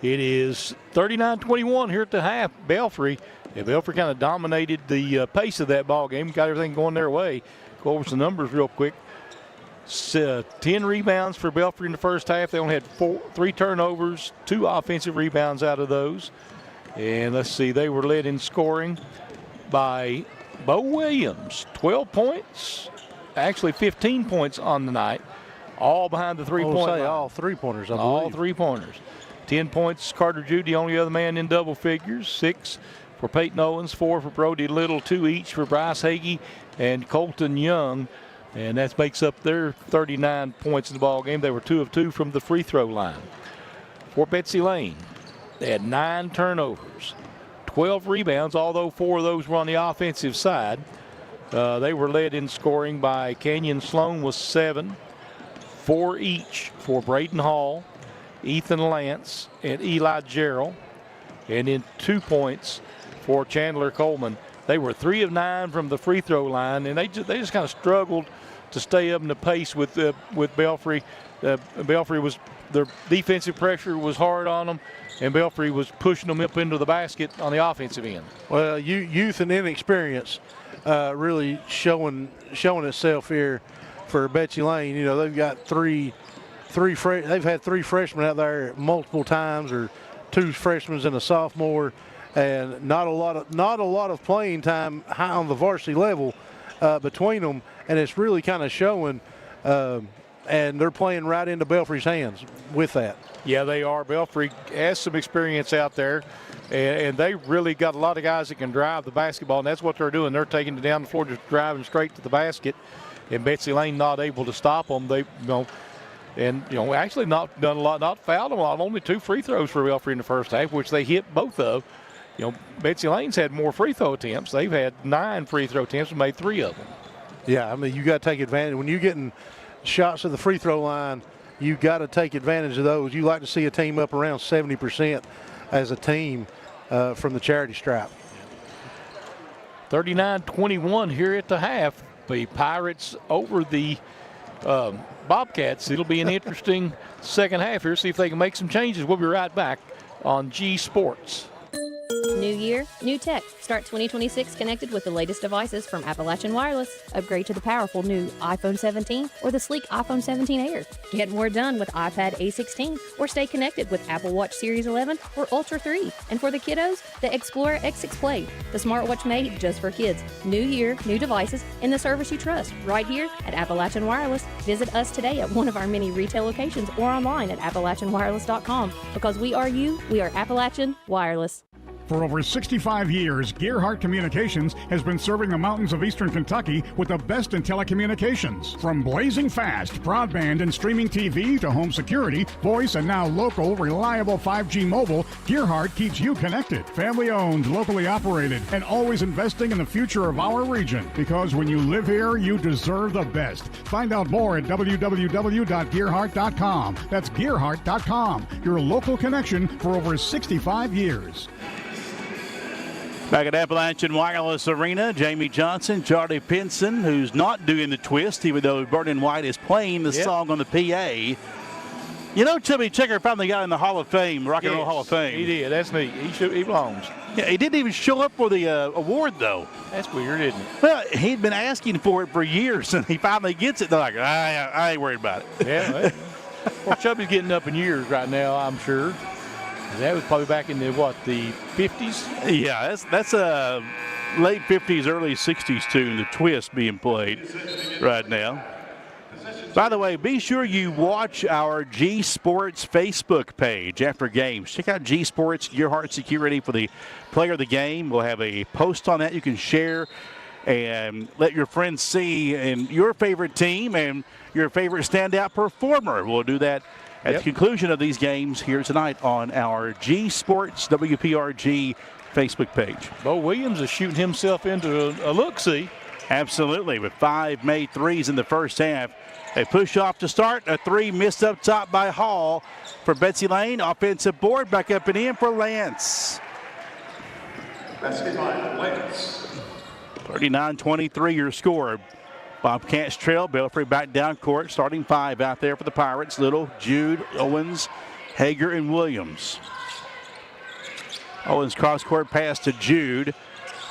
It is 39-21 here at the half. Belfry. Yeah, Belfry kind of dominated the pace of that ball game. Got everything going their way. Go over some numbers real quick. 10 rebounds for Belfry in the first half. They only had 3 turnovers, 2 offensive rebounds out of those. And let's see, they were led in scoring by Bo Williams, 12 points, actually 15 points on the night, all behind the three-point line. All three-pointers, I believe. All three-pointers. 10 points, Carter Judy, only other man in double figures. 6 for Peyton Owens, 4 for Brody Little, 2 each for Bryce Hagee and Colton Young. And that makes up their 39 points in the ball game. They were 2 of 2 from the free throw line. For Betsy Layne, they had 9 turnovers, 12 rebounds, although 4 of those were on the offensive side. They were led in scoring by Kenyon Sloan with 7, 4 each for Braden Hall, Ethan Lance, and Eli Gerald, and then 2 points for Chandler Coleman. They were 3 of 9 from the free throw line, and they just kind of struggled to stay up in the pace with Belfry. Belfry was, their defensive pressure was hard on them, and Belfry was pushing them up into the basket on the offensive end. Well, youth and inexperience really showing itself here for Betsy Layne. You know, they've got they've had 3 freshmen out there multiple times, or 2 freshmen and a sophomore, and not a lot of playing time high on the varsity level between them, and it's really kind of showing. And they're playing right into Belfry's hands with that. Yeah, they are. Belfry has some experience out there, and they really got a lot of guys that can drive the basketball, and that's what they're doing. They're taking it down the floor, just driving straight to the basket, and Betsy Layne not able to stop them. They, actually not done a lot, not fouled them a lot. Only 2 free throws for Belfry in the first half, which they hit both of. Betsy Layne's had more free throw attempts. They've had 9 free throw attempts and made 3 of them. Yeah, I mean, you got to take advantage. When you're getting shots at the free throw line, you got to take advantage of those. You like to see a team up around 70% as a team from the charity stripe. 39-21 here at the half. The Pirates over the Bobcats. It'll be an interesting second half here. See if they can make some changes. We'll be right back on G Sports. New year, new tech. Start 2026 connected with the latest devices from Appalachian Wireless. Upgrade to the powerful new iPhone 17 or the sleek iPhone 17 Air. Get more done with iPad A16 or stay connected with Apple Watch Series 11 or Ultra 3. And for the kiddos, the Explorer X6 Play, the smartwatch made just for kids. New year, new devices, and the service you trust right here at Appalachian Wireless. Visit us today at one of our many retail locations or online at AppalachianWireless.com. Because we are you, we are Appalachian Wireless. For over 65 years, Gearhart Communications has been serving the mountains of eastern Kentucky with the best in telecommunications. From blazing fast broadband and streaming TV to home security, voice, and now local, reliable 5G mobile, Gearhart keeps you connected. Family owned, locally operated, and always investing in the future of our region. Because when you live here, you deserve the best. Find out more at www.gearhart.com. That's gearhart.com, your local connection for over 65 years. Back at Appalachian Wireless Arena, Jamie Johnson, Charlie Pinson, who's not doing the twist, even though Vernon White is playing the song on the PA. You know, Chubby Checker finally got in the Hall of Fame, Rock and Roll Hall of Fame. He did. That's neat. He belongs. Yeah, he didn't even show up for the award, though. That's weird, isn't it? Well, he'd been asking for it for years, and he finally gets it. They're like, I ain't worried about it. Yeah. Well, Chubby's getting up in years right now, I'm sure. That was probably back in the 50s? Yeah, that's late 50s, early 60s tune, the twist being played right now. By the way, be sure you watch our G Sports Facebook page after games. Check out G Sports, Gearhart Security for the player of the game. We'll have a post on that you can share and let your friends see and your favorite team and your favorite standout performer. We'll do that at the conclusion of these games here tonight on our G Sports WPRG Facebook page. Bo Williams is shooting himself into a look-see. Absolutely, with 5 made threes in the first half. A push off to start, a 3 missed up top by Hall for Betsy Layne. Offensive board, back up and in for Lance. Basket by Lance. 39-23 your score. Bobcats trail. Belfry back down court. Starting 5 out there for the Pirates. Little, Jude, Owens, Hager, and Williams. Owens cross-court pass to Jude.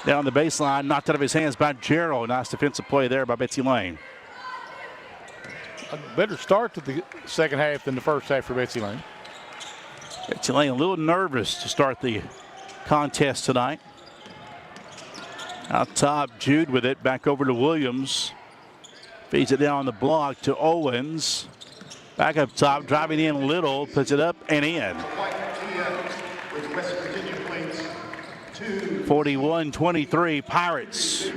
Down the baseline, knocked out of his hands by Gerald. Nice defensive play there by Betsy Layne. a better start to the second half than the first half for Betsy Layne. Betsy Layne a little nervous to start the contest tonight. Out top, Jude with it, back over to Williams. Feeds it down on the block to Owens. Back up top, driving in Little, puts it up and in. 41-23, Pirates.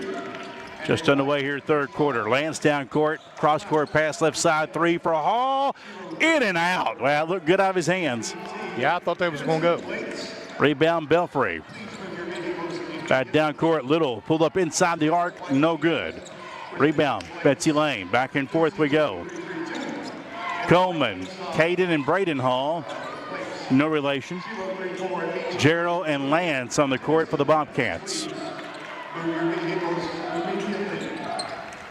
Just underway here, third quarter. Lance down court, cross court pass left side, three for Hall. In and out. Well, looked good out of his hands. Yeah, I thought that was going to go. Rebound, Belfry. Back down court, Little pulled up inside the arc, no good. Rebound, Betsy Layne. Back and forth we go. Coleman, Caden, and Braden Hall. No relation. Gerald and Lance on the court for the Bobcats.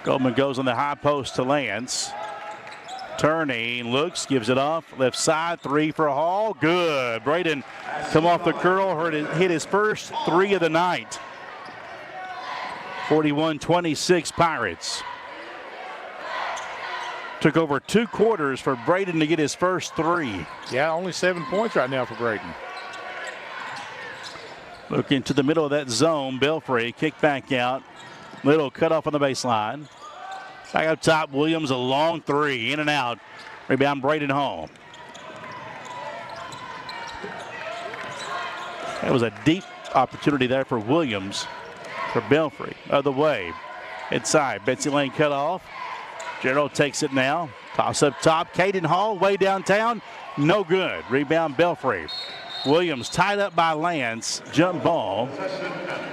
Coleman goes on the high post to Lance. Turning, looks, gives it off. Left side, three for Hall. Good. Braden come off the curl, hit his first three of the night. 41-26 Pirates. Took over 2 quarters for Braden to get his first three. Yeah, only 7 points right now for Braden. Look into the middle of that zone. Belfry kick back out. Little cut off on the baseline. Back up top, Williams, a long three, in and out. Rebound, Braden Hall. That was a deep opportunity there for Williams. For Belfry, other way. Inside, Betsy Layne cut off. Gerald takes it now. Toss up top, Caden Hall way downtown. No good. Rebound, Belfry. Williams tied up by Lance. Jump ball.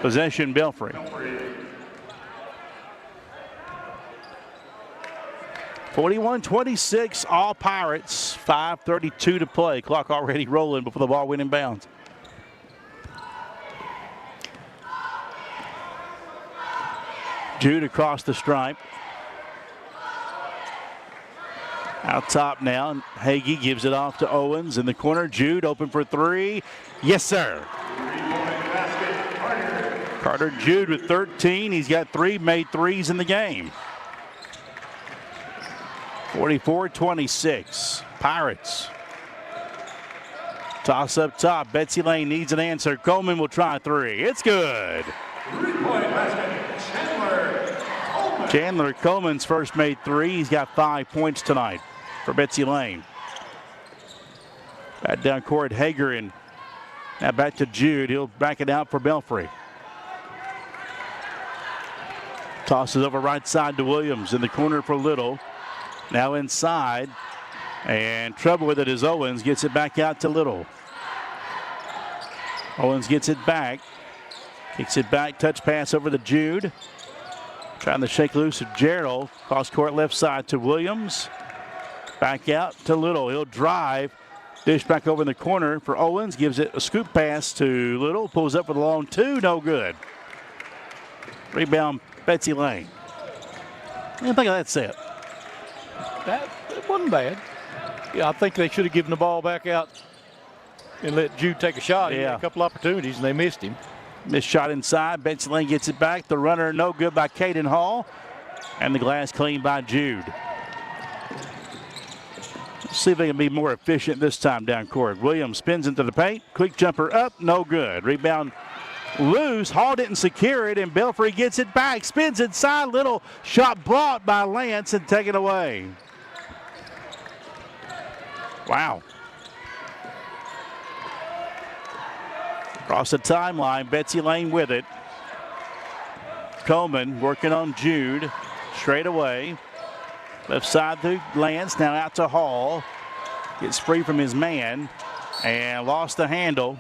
Possession, Belfry. 41-26, all Pirates. 5:32 to play. Clock already rolling before the ball went in bounds. Jude across the stripe. Out top now, Hagee gives it off to Owens in the corner. Jude open for three. Yes, sir. Carter Jude with 13. He's got 3 made threes in the game. 44-26, Pirates. Toss up top. Betsy Layne needs an answer. Coleman will try three. It's good. Chandler Coleman's first made three. He's got 5 points tonight for Betsy Layne. Back down court, Hager, and now back to Jude. He'll back it out for Belfry. Tosses over right side to Williams in the corner for Little. Now inside, and trouble with it is Owens. Gets it back out to Little. Owens gets it back. Kicks it back, touch pass over to Jude. Trying to shake loose of Gerald. Cross court left side to Williams. Back out to Little. He'll drive. Dish back over in the corner for Owens. Gives it a scoop pass to Little. Pulls up with a long two. No good. Rebound, Betsy Layne. I think of that set. That wasn't bad. Yeah, I think they should have given the ball back out and let Jude take a shot. He had a couple opportunities, and they missed him. Missed shot inside. Betsy Layne gets it back. The runner no good by Caden Hall. And the glass clean by Jude. Let's see if they can be more efficient this time down court. Williams spins into the paint. Quick jumper up. No good. Rebound loose. Hall didn't secure it, and Belfry gets it back. Spins inside. Little shot blocked by Lance and taken away. Wow. Across the timeline, Betsy Layne with it. Coleman working on Jude. Straight away. Left side to Lance, now out to Hall. Gets free from his man and lost the handle.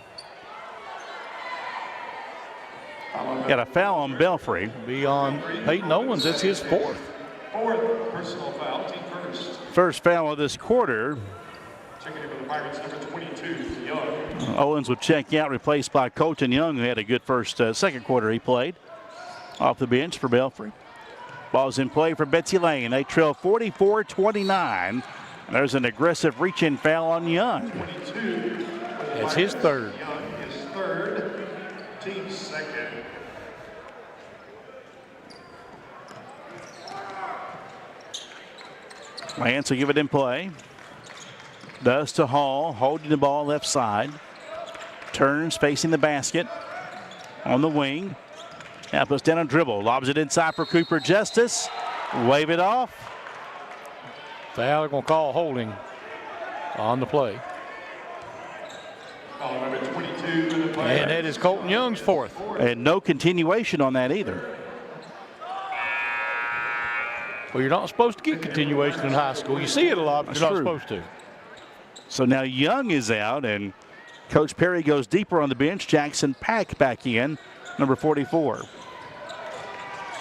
Got a foul on Belfry. Be on Peyton Owens, it's his fourth. Fourth personal foul, team first. First foul of this quarter. Checking in for the Pirates, number 22, Young. Owens would check out, replaced by Colton Young, who had a good second quarter he played. Off the bench for Belfry. Ball's in play for Betsy Layne. They trail 44-29. There's an aggressive reach-in foul on Young. 22. It's his third. Young is third, team second. Lance will give it in play. Does to Hall, holding the ball left side. Turns, facing the basket on the wing. Now puts down a dribble, lobs it inside for Cooper Justice. Wave it off. Foul, they're going to call holding on the play. Number 22 for the Pirates. And that is Colton Young's fourth. And no continuation on that either. Well, you're not supposed to get continuation in high school. You see it a lot, but That's you're not true. supposed to. So now Young is out, and Coach Perry goes deeper on the bench. Jackson Pack back in, number 44.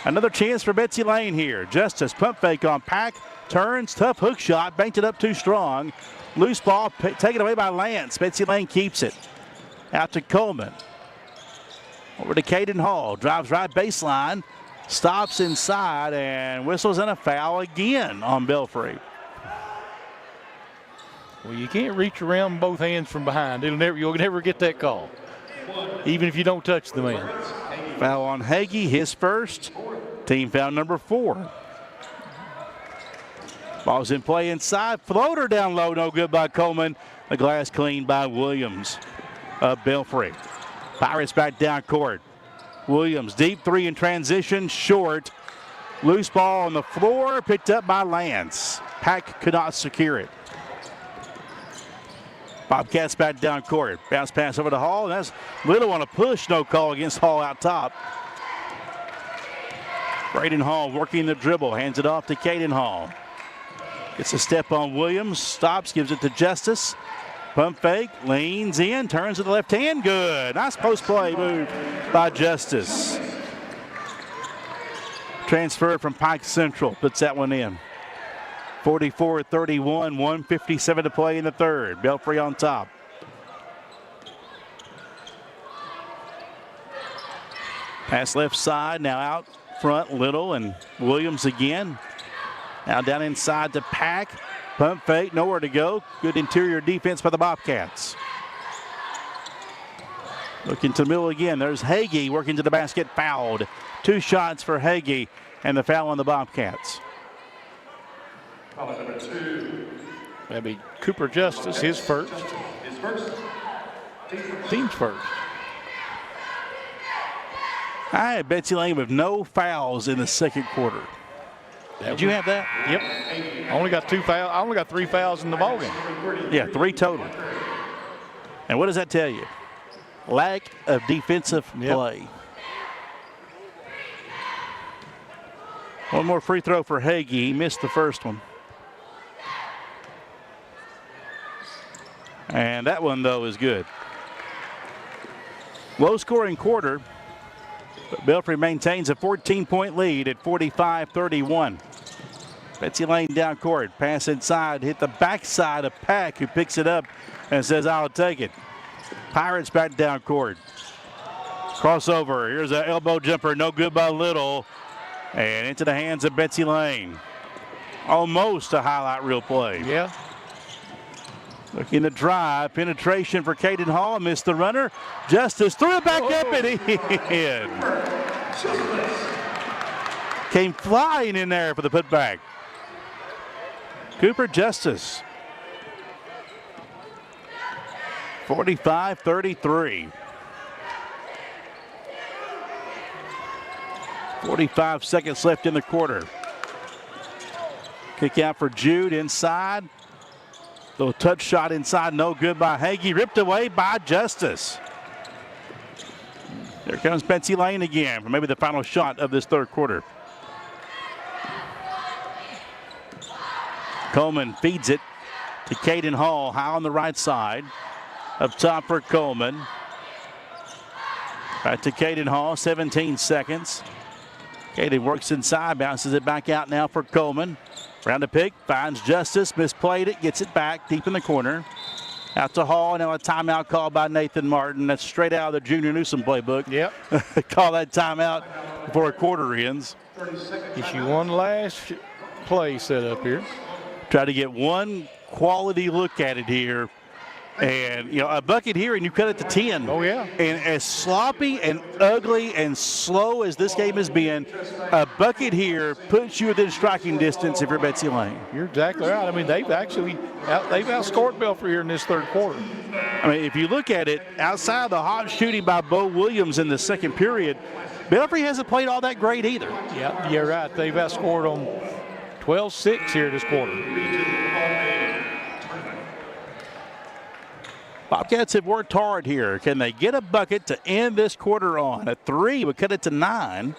Another chance for Betsy Layne here. Justice pump fake on Pack. Turns, tough hook shot, banked it up too strong. Loose ball taken away by Lance. Betsy Layne keeps it. Out to Coleman. Over to Caden Hall. Drives right baseline. Stops inside and whistles in a foul again on Belfry. Well, you can't reach around both hands from behind. You'll never get that call, even if you don't touch the man. Foul on Hagee, his first. Team foul number 4. Ball's in play inside. Floater down low, no good by Coleman. The glass cleaned by Williams of Belfry. Pirates back down court. Williams, deep three in transition, short. Loose ball on the floor, picked up by Lance. Pack could not secure it. Bobcats back down court. Bounce pass over to Hall. And that's Little on a push, no call against Hall out top. Braden Hall working the dribble, hands it off to Caden Hall. Gets a step on Williams, stops, gives it to Justice. Pump fake, leans in, turns to the left hand, good. Nice post play move by Justice. Transfer from Pike Central, puts that one in. 44-31, 1:57 to play in the third. Belfry on top. Pass left side, now out front, Little and Williams again. Now down inside to Pack. Pump fake, nowhere to go. Good interior defense by the Bobcats. Looking to the middle again. There's Hagee working to the basket, fouled. 2 shots for Hagee, and the foul on the Bobcats. Foul number 2. That'd be Cooper Justice, his first. His first. Team's first. I had Betsy Layne with no fouls in the second quarter. Did you have that? Yep. I only got 2 fouls. I only got 3 fouls in the ballgame. Yeah, 3 total. And what does that tell you? Lack of defensive play. One more free throw for Hagee. He missed the first one. And that one, though, is good. Low-scoring quarter. But Belfry maintains a 14-point lead at 45-31. Betsy Layne down court. Pass inside. Hit the backside of Pack, who picks it up and says, I'll take it. Pirates back down court. Crossover. Here's an elbow jumper. No good by Little. And into the hands of Betsy Layne. Almost a highlight reel play. Yeah. Looking to drive. Penetration for Caden Hall. Missed the runner. Justice threw it back up and in. Came flying in there for the putback. Cooper Justice. 45-33. 45 seconds left in the quarter. Kick out for Jude inside. Little touch shot inside, no good by Hagee. Ripped away by Justice. There comes Betsy Layne again for maybe the final shot of this third quarter. Coleman feeds it to Caden Hall, high on the right side. Up top for Coleman. Back to Caden Hall, 17 seconds. Caden works inside, bounces it back out now for Coleman. Round to pick, finds Justice, misplayed it, gets it back deep in the corner. Out to Hall, now a timeout called by Nathan Martin. That's straight out of the Junior Newsom playbook. Yep. Call that timeout before a quarter ends. Issue one last play set up here. Try to get one quality look at it here And, you know, a bucket here and you cut it to 10. Oh, yeah. And as sloppy and ugly and slow as this game has been, a bucket here puts you within striking distance if you're Betsy Layne. You're exactly right. I mean, they've outscored Belfry here in this third quarter. I mean, if you look at it, outside the hot shooting by Bo Williams in the second period, Belfry hasn't played all that great either. Yeah, you're right. They've outscored them 12-6 here this quarter. Bobcats have worked hard here. Can they get a bucket to end this quarter on? A 3 would cut it to 9.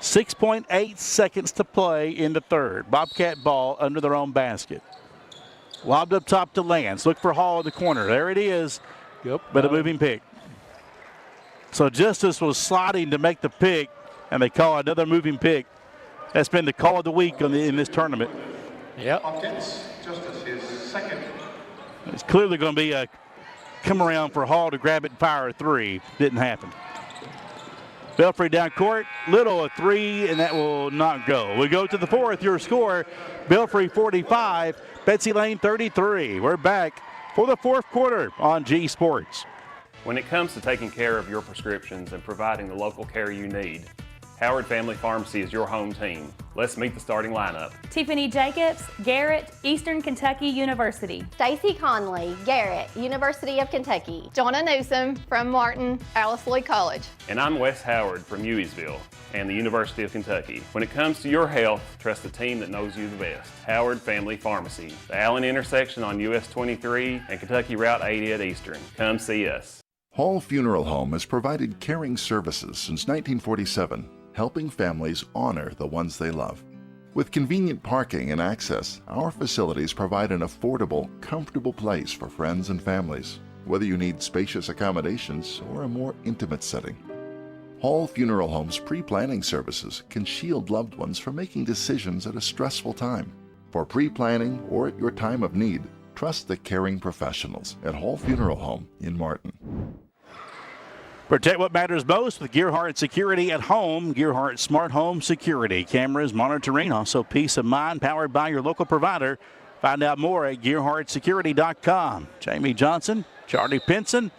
6.8 seconds to play in the third. Bobcat ball under their own basket. Lobbed up top to Lance. Look for Hall in the corner. There it is. Yep. But a moving pick. So Justice was sliding to make the pick, and they call another moving pick. That's been the call of the week in this tournament. Yep. Bobcats, Justice, his second. It's clearly going to be a come around for Hall to grab it and fire a 3. Didn't happen. Belfry down court. Little a 3, and that will not go. We go to the fourth. Your score, Belfry 45, Betsy Layne 33. We're back for the fourth quarter on G Sports. When it comes to taking care of your prescriptions and providing the local care you need, Howard Family Pharmacy is your home team. Let's meet the starting lineup. Tiffany Jacobs, Garrett, Eastern Kentucky University. Stacy Conley, Garrett, University of Kentucky. Jonna Newsom from Martin, Alice Lloyd College. And I'm Wes Howard from Hueysville and the University of Kentucky. When it comes to your health, trust the team that knows you the best. Howard Family Pharmacy, the Allen intersection on US 23 and Kentucky Route 80 at Eastern. Come see us. Hall Funeral Home has provided caring services since 1947, helping families honor the ones they love. With convenient parking and access, our facilities provide an affordable, comfortable place for friends and families, whether you need spacious accommodations or a more intimate setting. Hall Funeral Home's pre-planning services can shield loved ones from making decisions at a stressful time. For pre-planning or at your time of need, trust the caring professionals at Hall Funeral Home in Martin. Protect what matters most with Gearhart Security at home. Gearhart Smart Home Security. Cameras, monitoring, also peace of mind, powered by your local provider. Find out more at GearhartSecurity.com. Jamie Johnson, Charlie Pinson,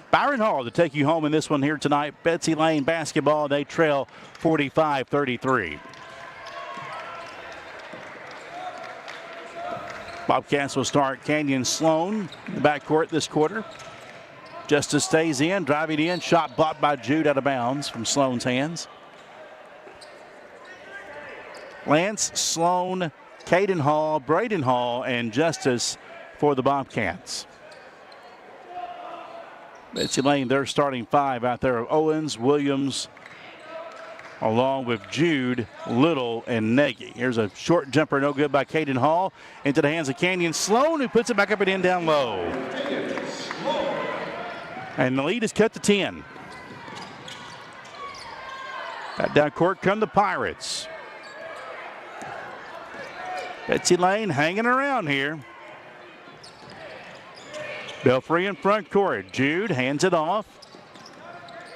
Byron Hall to take you home in this one here tonight. Betsy Layne basketball, they trail 45-33. Bobcats will start Canyon Sloan in the backcourt this quarter. Justice stays in, driving in, shot blocked by Jude out of bounds from Sloan's hands. Lance, Sloan, Caden Hall, Braden Hall, and Justice for the Bobcats. Betsy Layne, their starting 5 out there of Owens, Williams, along with Jude, Little, and Nagy. Here's a short jumper, no good by Caden Hall. Into the hands of Canyon Sloan, who puts it back up and in down low. And the lead is cut to 10. Back down court come the Pirates. Betsy Layne hanging around here. Belfry in front court. Jude hands it off.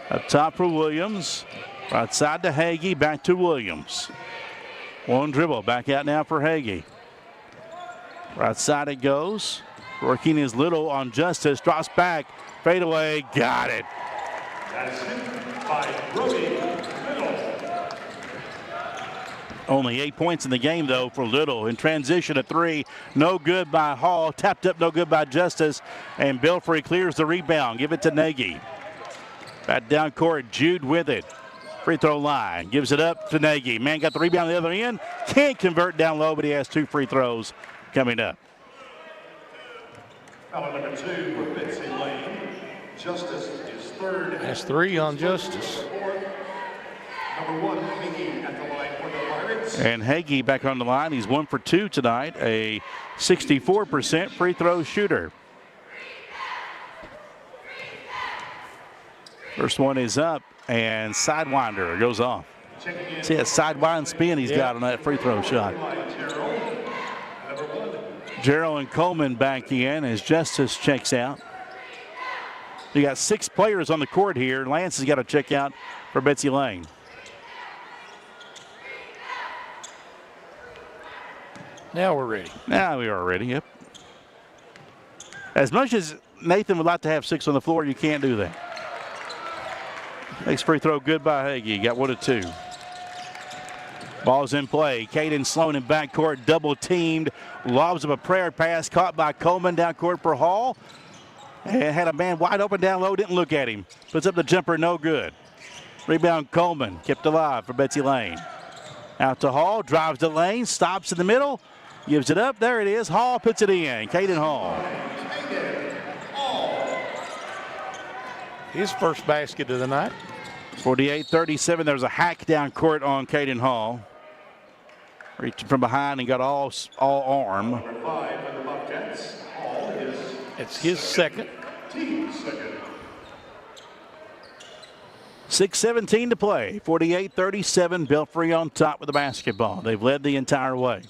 Up top for Williams. Right side to Hagee, back to Williams. One dribble, back out now for Hagee. Right side it goes. Working his Little on Justice, drops back, fade away, got it. That's by Brody Little. Only 8 points in the game, though, for Little. In transition, a 3. No good by Hall. Tapped up, no good by Justice. And Belfry clears the rebound. Give it to Nagy. Back down court, Jude with it. Free throw line. Gives it up to Nagy. Man got the rebound on the other end. Can't convert down low, but he has 2 free throws coming up. Foul number 2 for Betsy Layne. Justice is third. That's 3 on Justice. Number 1, Hagee at the line for the Pirates. And Hagee back on the line. He's 1 for 2 tonight. A 64% free throw shooter. First one is up, and sidewinder goes off. See that sidewind spin he's got on that free throw shot. Gerald and Coleman back in as Justice checks out. You got 6 players on the court here. Lance has got to check out for Betsy Layne. Now we're ready. Now we are ready, yep. As much as Nathan would like to have 6 on the floor, you can't do that. Next free throw good by Hagee. Got 1 of 2. Ball's in play. Caden Sloan in backcourt, double teamed. Lobs of a prayer pass caught by Coleman down court for Hall. And had a man wide open down low, didn't look at him. Puts up the jumper, no good. Rebound Coleman, kept alive for Betsy Layne. Out to Hall, drives to Lane, stops in the middle, gives it up. There it is. Hall puts it in. Caden Hall. His first basket of the night. 48-37. There was a hack down court on Caden Hall. Reaching from behind and got all arm. Number 5 for the Bobcats. Hall is It's his second. team second. 6:17 to play. 48-37. Belfry on top with the basketball. They've led the entire way.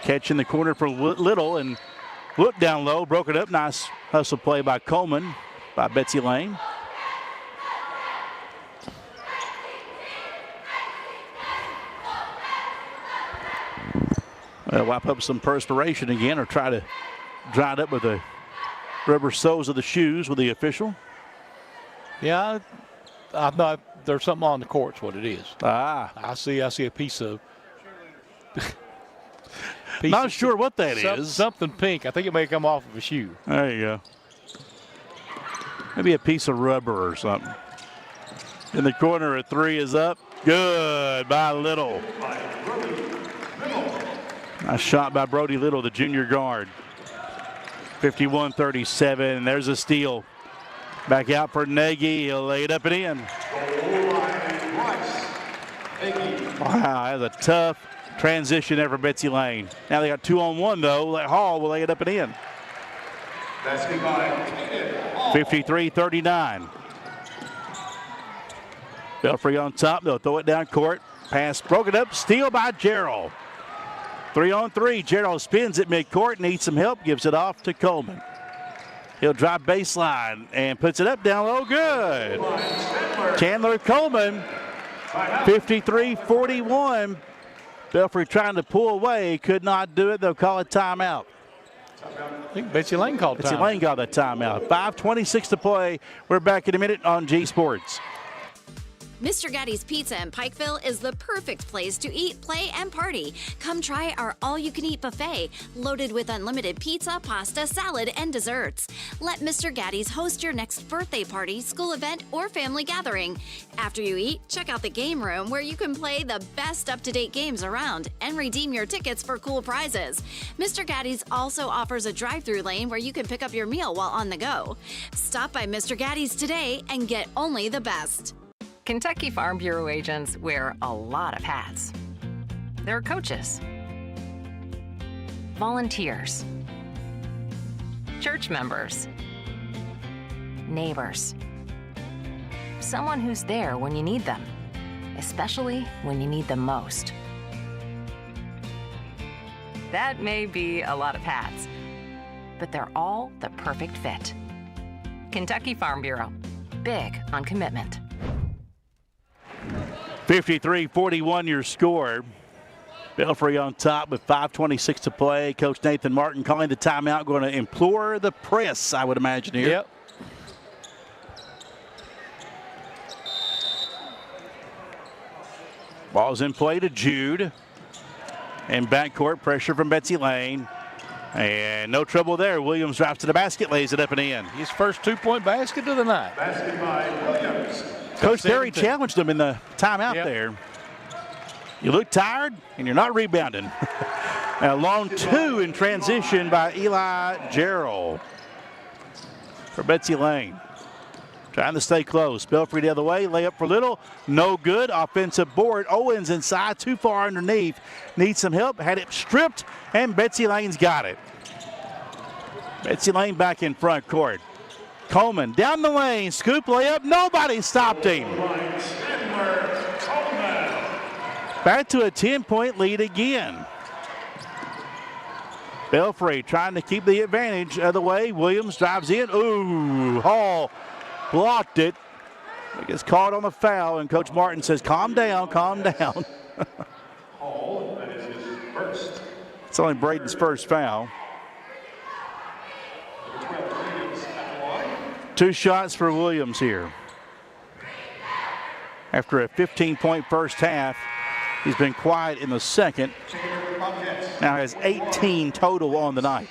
Catch in the corner for Little and look down low. Broke it up. Nice hustle play by Coleman by Betsy Layne. Wipe up some perspiration again or try to dry it up with the rubber soles of the shoes with the official. Yeah, I thought there's something on the court's what it is. I see a piece of. Not sure what that is. Something pink. I think it may come off of a shoe. There you go. Maybe a piece of rubber or something. In the corner, a 3 is up. Good by Little. Nice shot by Brody Little, the junior guard. 51-37. There's a steal. Back out for Nagy. He'll lay it up and in. Wow, that's a tough transition there for Betsy Layne. Now they got 2-on-1 though. Hall will lay it up and in. 53-39. Belfry on top. They'll throw it down court. Pass broken up. Steal by Gerald. 3-on-3. Gerald spins at midcourt. Needs some help. Gives it off to Coleman. He'll drive baseline and puts it up down low. Good. Chandler Coleman. 53-41. Belfry trying to pull away. Could not do it. They'll call a timeout. I think Betsy Layne called Betsy Layne got that timeout. 5:26 to play. We're back in a minute on G Sports. Mr. Gatti's Pizza in Pikeville is the perfect place to eat, play, and party. Come try our all-you-can-eat buffet, loaded with unlimited pizza, pasta, salad, and desserts. Let Mr. Gatti's host your next birthday party, school event, or family gathering. After you eat, check out the game room where you can play the best up-to-date games around and redeem your tickets for cool prizes. Mr. Gatti's also offers a drive-through lane where you can pick up your meal while on the go. Stop by Mr. Gatti's today and get only the best. Kentucky Farm Bureau agents wear a lot of hats. They're coaches, volunteers, church members, neighbors, someone who's there when you need them, especially when you need them most. That may be a lot of hats, but they're all the perfect fit. Kentucky Farm Bureau, big on commitment. 53-41 your score. Belfry on top with 5:26 to play. Coach Nathan Martin calling the timeout, going to implore the press, I would imagine here. Yep. Ball's in play to Jude. And backcourt pressure from Betsy Layne. And no trouble there. Williams drives to the basket, lays it up and in. His first 2-point basket of the night. Basket by Williams. Coach Terry challenged him in the timeout there. You look tired and you're not rebounding. A long 2 in transition by Eli Gerald for Betsy Layne. Trying to stay close. Belfry the other way. Layup for Little. No good. Offensive board. Owens inside. Too far underneath. Needs some help. Had it stripped. And Betsy Layne's got it. Betsy Layne back in front court. Coleman down the lane. Scoop layup. Nobody stopped him. Back to a 10-point lead again. Belfry trying to keep the advantage. Other way. Williams drives in. Ooh. Hall blocked it. It gets caught on the foul, and Coach Martin says, calm down, calm down. Hall, that is his first. It's only Braden's first foul. 2 shots for Williams here. After a 15-point first half, he's been quiet in the second. Now has 18 total on the night.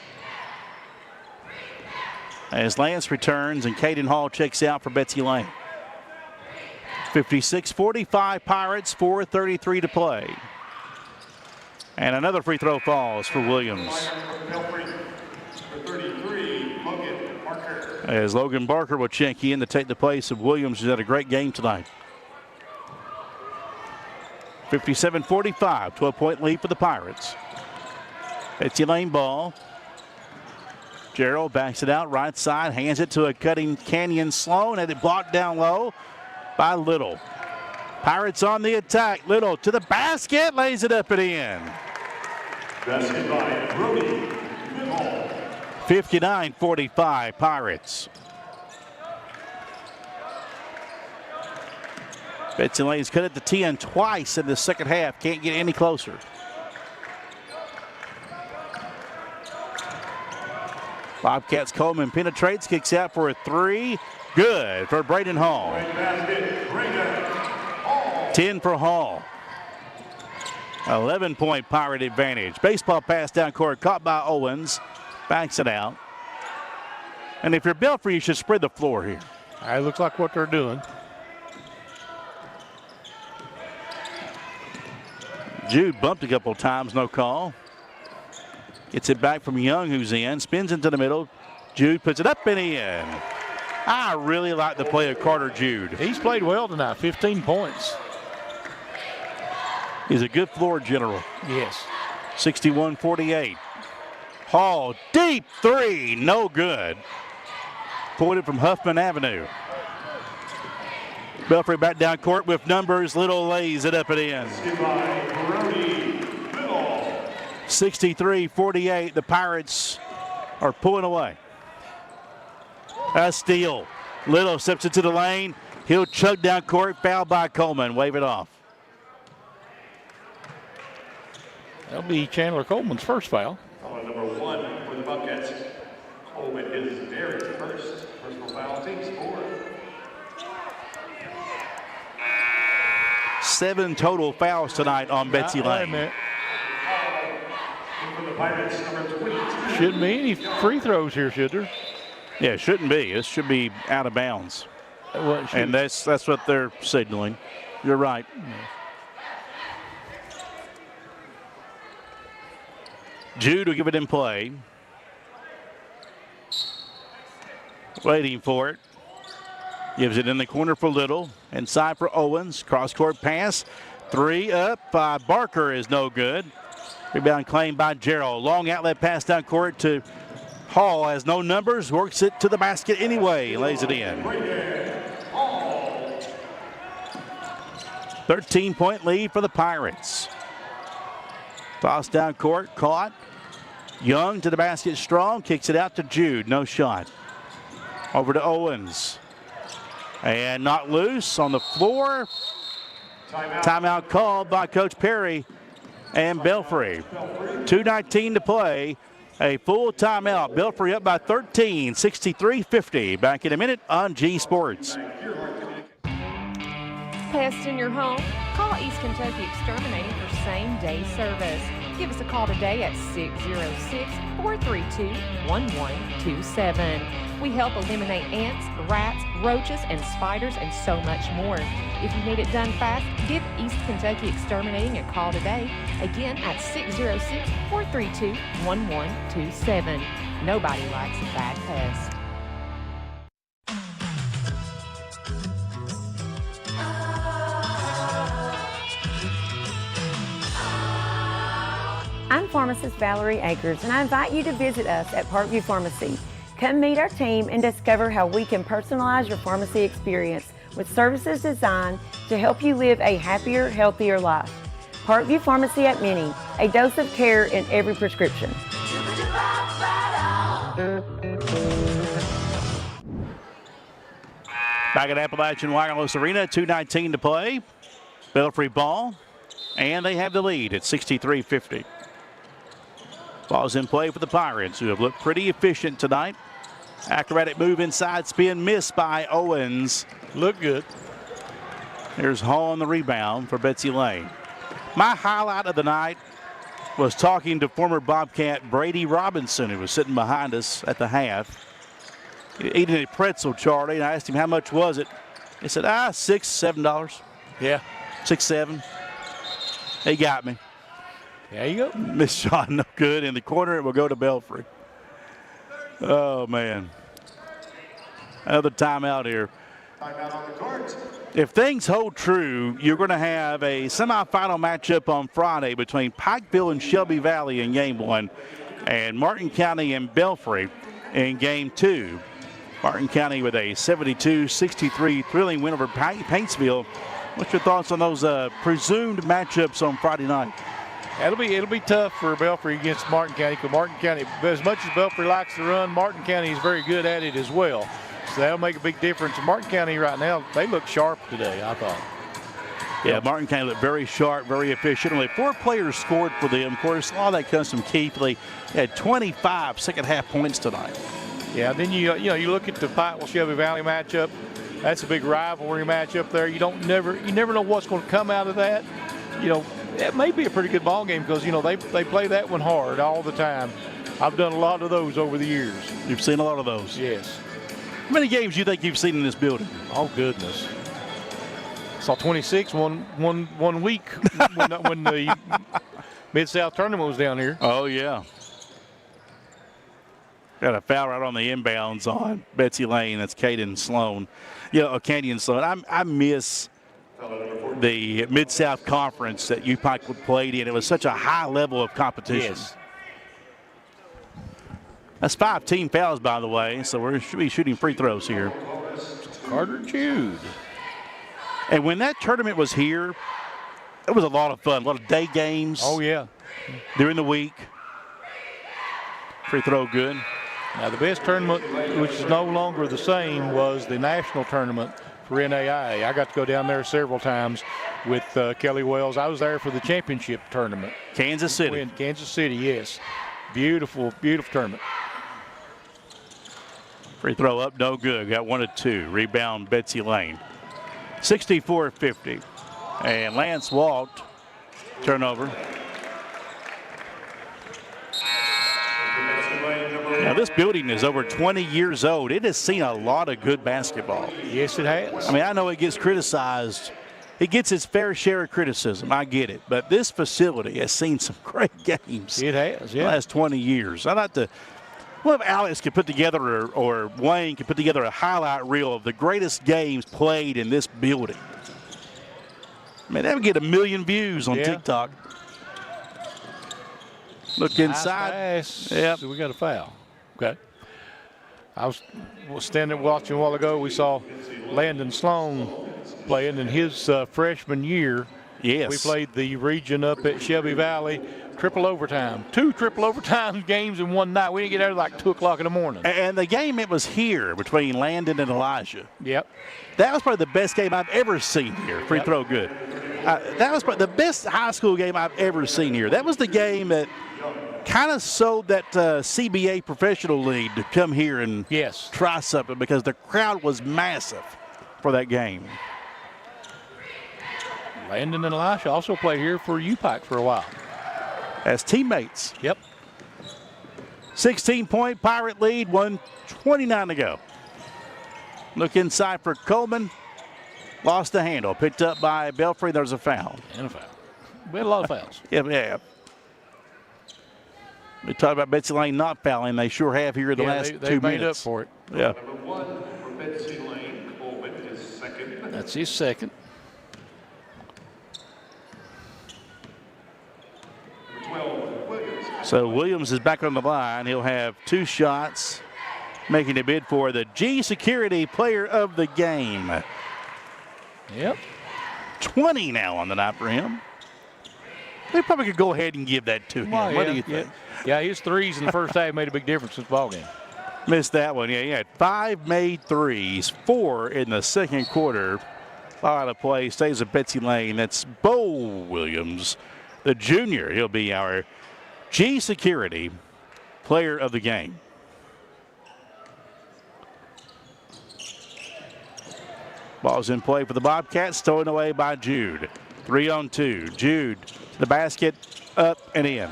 As Lance returns and Caden Hall checks out for Betsy Layne. 56-45 Pirates, 4:33 to play. And another free throw falls for Williams. As Logan Barker will check in to take the place of Williams, who's had a great game tonight. 57-45, 12-point lead for the Pirates. Betsy Layne ball. Gerald backs it out right side, hands it to a cutting Canyon Sloan, and it blocked down low by Little. Pirates on the attack. Little to the basket, lays it up and in. Basket by Brody. 59-45 Pirates. Betsy Layne's cut it to 10 twice in the second half. Can't get any closer. Bobcats Coleman penetrates, kicks out for a 3. Good for Braden Hall. 10 for Hall. 11-point Pirate advantage. Baseball pass down court, caught by Owens. Backs it out. And if you're Belfry, you should spread the floor here. It looks like what they're doing. Jude bumped a couple times, no call. Gets it back from Young, who's in. Spins into the middle. Jude puts it up and in. I really like the play of Carter Jude. He's played well tonight, 15 points. He's a good floor general. Yes. 61-48. Hall, deep 3, no good. Pointed from Huffman Avenue. Belfry back down court with numbers. Little lays it up and in. 63-48. The Pirates are pulling away. A steal. Little steps into the lane. He'll chug down court. Fouled by Coleman. Wave it off. That'll be Chandler Coleman's first foul. Foul number 1 for the Bobcats. Coleman is their first personal foul. Team score. 7 total fouls tonight on Betsy Layne. Shouldn't be any free throws here, should there? Yeah, it shouldn't be. This should be out of bounds. And that's what they're signaling. You're right. Jude will give it in play. Waiting for it. Gives it in the corner for Little. Inside for Owens. Cross-court pass. 3 up by Barker is no good. Rebound claimed by Gerald. Long outlet pass down court to Hall. Has no numbers. Works it to the basket anyway. Lays it in. 13-point lead for the Pirates. Toss down court. Caught. Young to the basket strong. Kicks it out to Jude. No shot. Over to Owens. And not loose on the floor. Timeout called by Coach Perry and Belfry. 2:19 to play. A full timeout. Belfry up by 13, 63-50. Back in a minute on G Sports. Pests in your home? Call East Kentucky Exterminating for same-day service. Give us a call today at 606-432-1127. We help eliminate ants, rats, roaches, and spiders, and so much more. If you need it done fast, give East Kentucky Exterminating a call today. Again at 606-432-1127. Nobody likes a bad pest. I'm pharmacist Valerie Akers, and I invite you to visit us at Parkview Pharmacy. Come meet our team and discover how we can personalize your pharmacy experience with services designed to help you live a happier, healthier life. Parkview Pharmacy at Mini, a dose of care in every prescription. Back at Appalachian Wireless Arena, 2:19 to play. Belfry ball, and they have the lead at 63-50. Ball's in play for the Pirates, who have looked pretty efficient tonight. Acrobatic move inside, spin missed by Owens. Look good. Here's Hall on the rebound for Betsy Layne. My highlight of the night was talking to former Bobcat Brady Robinson, who was sitting behind us at the half, eating a pretzel, Charlie, and I asked him how much was it. He said, $6, $7. Yeah. 6, 7. He got me. There you go. Miss shot, no good. In the corner, it will go to Belfry. Oh, man. Another timeout here. Timeout on the court. If things hold true, you're going to have a semifinal matchup on Friday between Pikeville and Shelby Valley in Game 1 and Martin County and Belfry in Game 2. Martin County with a 72-63 thrilling win over Paintsville. What's your thoughts on those presumed matchups on Friday night? It'll be tough for Belfry against Martin County, because Martin County, as much as Belfry likes to run, Martin County is very good at it as well. So that'll make a big difference. Martin County right now, they look sharp today, I thought. Yeah, Martin County looked very sharp, very efficient. Only 4 players scored for them. Of course, a lot of that comes from Keith Lee. He had 25 second-half points tonight. Yeah, then you look at the Pikeville Shelby Valley matchup. That's a big rivalry matchup there. You never know what's going to come out of that. It may be a pretty good ball game because they play that one hard all the time. I've done a lot of those over the years. You've seen a lot of those. Yes. How many games do you think you've seen in this building? Oh, goodness. Saw 26 one week when the Mid-South tournament was down here. Oh, yeah. Got a foul right on the inbounds on Betsy Layne. That's Caden Sloan. Canyon Sloan. I miss the Mid-South Conference that UPike played in. It was such a high level of competition. Yes. That's 5 team fouls, by the way, so we should be shooting free throws here. Carter Jude. And when that tournament was here, it was a lot of fun, a lot of day games. Oh, yeah. During the week. Free throw good. Now, the best tournament, which is no longer the same, was the national tournament for NAIA. I got to go down there several times with Kelly Wells. I was there for the championship tournament. Kansas City. In Kansas City, yes. Beautiful, beautiful tournament. Free throw up, no good. Got 1 of 2. Rebound, Betsy Layne. 64-50. And Lance walked. Turnover. Now, this building is over 20 years old. It has seen a lot of good basketball. Yes, it has. I mean, I know it gets criticized. It gets its fair share of criticism. I get it. But this facility has seen some great games. It has, yeah. The last 20 years. I'd like to. Well, if Alex could put together, or Wayne could put together a highlight reel of the greatest games played in this building. Man, that would get 1 million views on TikTok. Look inside. Nice. Yep. So we got a foul. Okay. I was standing watching a while ago. We saw Landon Sloan playing in his freshman year. Yes. We played the region up at Shelby Valley. Triple overtime. 2 triple overtime games in one night. We didn't get out at like 2 o'clock in the morning. And the game, it was here between Landon and Elijah. Yep. That was probably the best game I've ever seen here. Free throw good. That was probably the best high school game I've ever seen here. That was the game that kind of sold that CBA professional league to come here and try something, because the crowd was massive for that game. Landon and Elisha also played here for UPike for a while. As teammates. Yep. 16-point Pirate lead, 1:29 to go. Look inside for Coleman. Lost the handle. Picked up by Belfry. There's a foul. And a foul. We had a lot of fouls. Yeah. We talked about Betsy Layne not fouling. They sure have here in the last 2 minutes. They made up for it. Yeah. Number 1 for Betsy Layne. Coleman is second. That's his second. So Williams is back on the line. He'll have 2 shots, making a bid for the G Security Player of the Game. Yep. 20 now on the night for him. They probably could go ahead and give that to him. What do you think? Yeah, his threes in the first half made a big difference in the ballgame. Missed that one. Yeah, he had 5 made threes, 4 in the second quarter. Foul out of play, stays with Betsy Layne. That's Bo Williams, the junior. He'll be our G Security Player of the Game. Ball's in play for the Bobcats, stolen away by Jude. 3-on-2. Jude to the basket, up and in.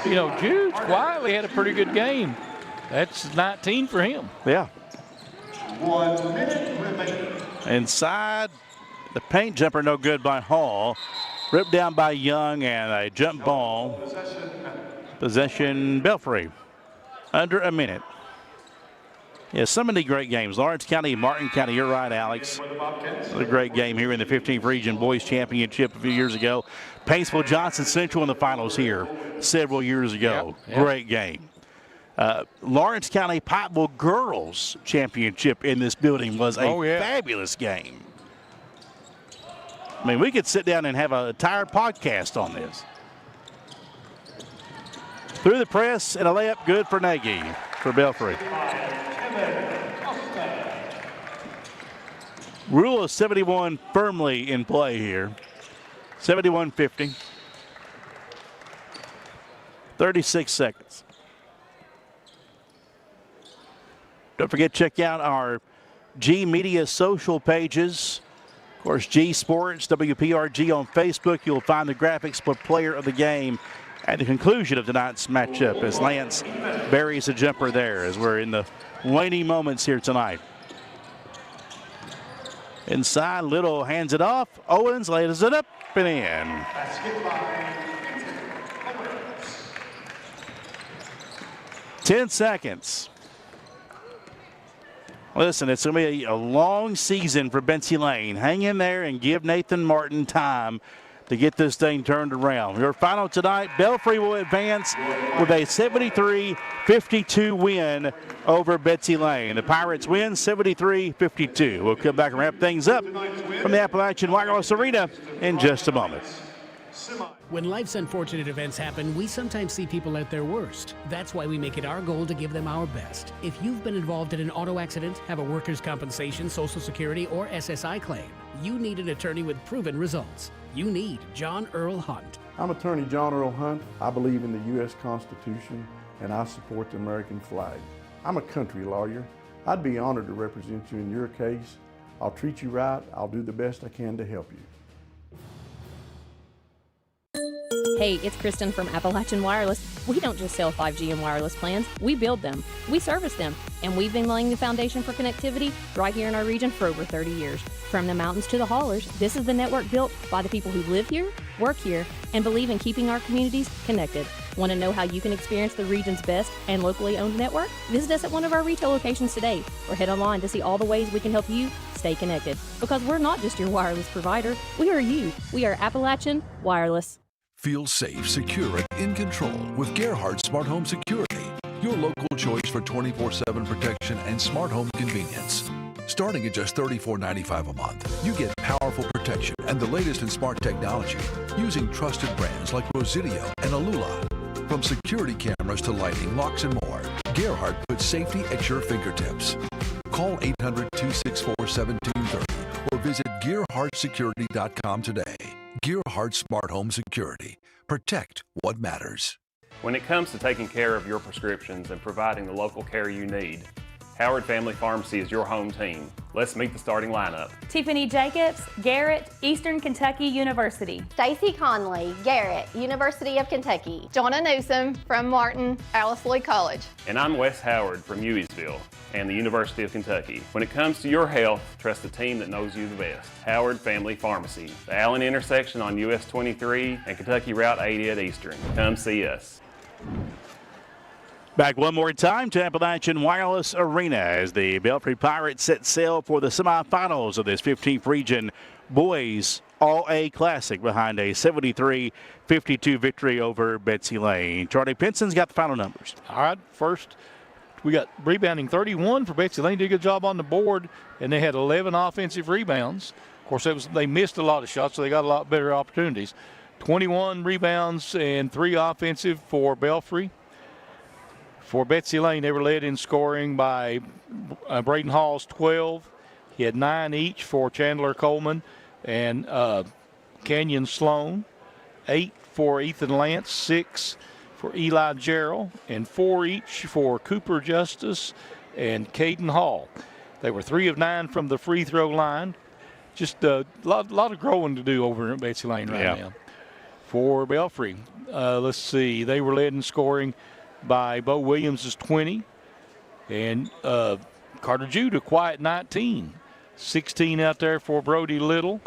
You know, Jude quietly had a pretty good game. That's 19 for him. Yeah. 1 minute remaining. Inside, the paint jumper no good by Hall. Ripped down by Young, and a jump ball. Possession Belfry. Under a minute. Yeah, so many great games. Lawrence County, Martin County, you're right, Alex. Another great game here in the 15th Region Boys Championship a few years ago. Paintsville Johnson Central in the finals here several years ago. Yep. Great game. Lawrence County Pikeville Girls Championship in this building was a fabulous game. I mean, we could sit down and have an entire podcast on this. Through the press and a layup good for Nagy for Belfry. Rule of 71 firmly in play here. 71-50. 36 seconds. Don't forget, check out our G Media social pages. Of course, G Sports, WPRG on Facebook. You'll find the graphics for player of the game at the conclusion of tonight's matchup as Lance buries a jumper there as we're in the waning moments here tonight. Inside, Little hands it off. Owens lays it up and in. 10 seconds. Listen, it's going to be a long season for Betsy Layne. Hang in there and give Nathan Martin time to get this thing turned around. Your final tonight, Belfry will advance with a 73-52 win over Betsy Layne. The Pirates win 73-52. We'll come back and wrap things up from the Appalachian Wireless Arena in just a moment. When life's unfortunate events happen, we sometimes see people at their worst. That's why we make it our goal to give them our best. If you've been involved in an auto accident, have a workers' compensation, Social Security, or SSI claim, you need an attorney with proven results. You need John Earl Hunt. I'm attorney John Earl Hunt. I believe in the U.S. Constitution and I support the American flag. I'm a country lawyer. I'd be honored to represent you in your case. I'll treat you right. I'll do the best I can to help you. Hey, it's Kristen from Appalachian Wireless. We don't just sell 5G and wireless plans, we build them, we service them, and we've been laying the foundation for connectivity right here in our region for over 30 years. From the mountains to the haulers, this is the network built by the people who live here, work here, and believe in keeping our communities connected. Want to know how you can experience the region's best and locally owned network? Visit us at one of our retail locations today or head online to see all the ways we can help you stay connected. Because we're not just your wireless provider, we are you. We are Appalachian Wireless. Feel safe, secure, and in control with Gerhardt Smart Home Security, your local choice for 24/7 protection and smart home convenience. Starting at just $34.95 a month, you get powerful protection and the latest in smart technology using trusted brands like Rosidio and Alula. From security cameras to lighting, locks, and more, Gerhardt puts safety at your fingertips. Call 800-264-1730 or visit GearhartSecurity.com today. Gerhardt Smart Home Security. Protect what matters. When it comes to taking care of your prescriptions and providing the local care you need, Howard Family Pharmacy is your home team. Let's meet the starting lineup. Tiffany Jacobs, Garrett, Eastern Kentucky University. Stacy Conley, Garrett, University of Kentucky. Jonna Newsom from Martin, Alice Lloyd College. And I'm Wes Howard from Hueysville and the University of Kentucky. When it comes to your health, trust the team that knows you the best. Howard Family Pharmacy, the Allen intersection on US 23 and Kentucky Route 80 at Eastern. Come see us. Back one more time to Appalachian Wireless Arena as the Belfry Pirates set sail for the semifinals of this 15th Region Boys All-A Classic behind a 73-52 victory over Betsy Layne. Charlie Pinson's got the final numbers. All right, first we got rebounding 31 for Betsy Layne. Did a good job on the board, and they had 11 offensive rebounds. Of course, they missed a lot of shots, so they got a lot better opportunities. 21 rebounds and 3 offensive for Belfry. For Betsy Layne, they were led in scoring by Braden Hall's 12. He had 9 each for Chandler Coleman and Kenyon Sloan. 8 for Ethan Lance, 6 for Eli Gerald, and 4 each for Cooper Justice and Caden Hall. They were 3 of 9 from the free throw line. just a lot of growing to do over at Betsy Layne right now. For Belfry, let's see, they were led in scoring by Bo Williams' 20, and Carter Jude a quiet 19. 16 out there for Brody Little.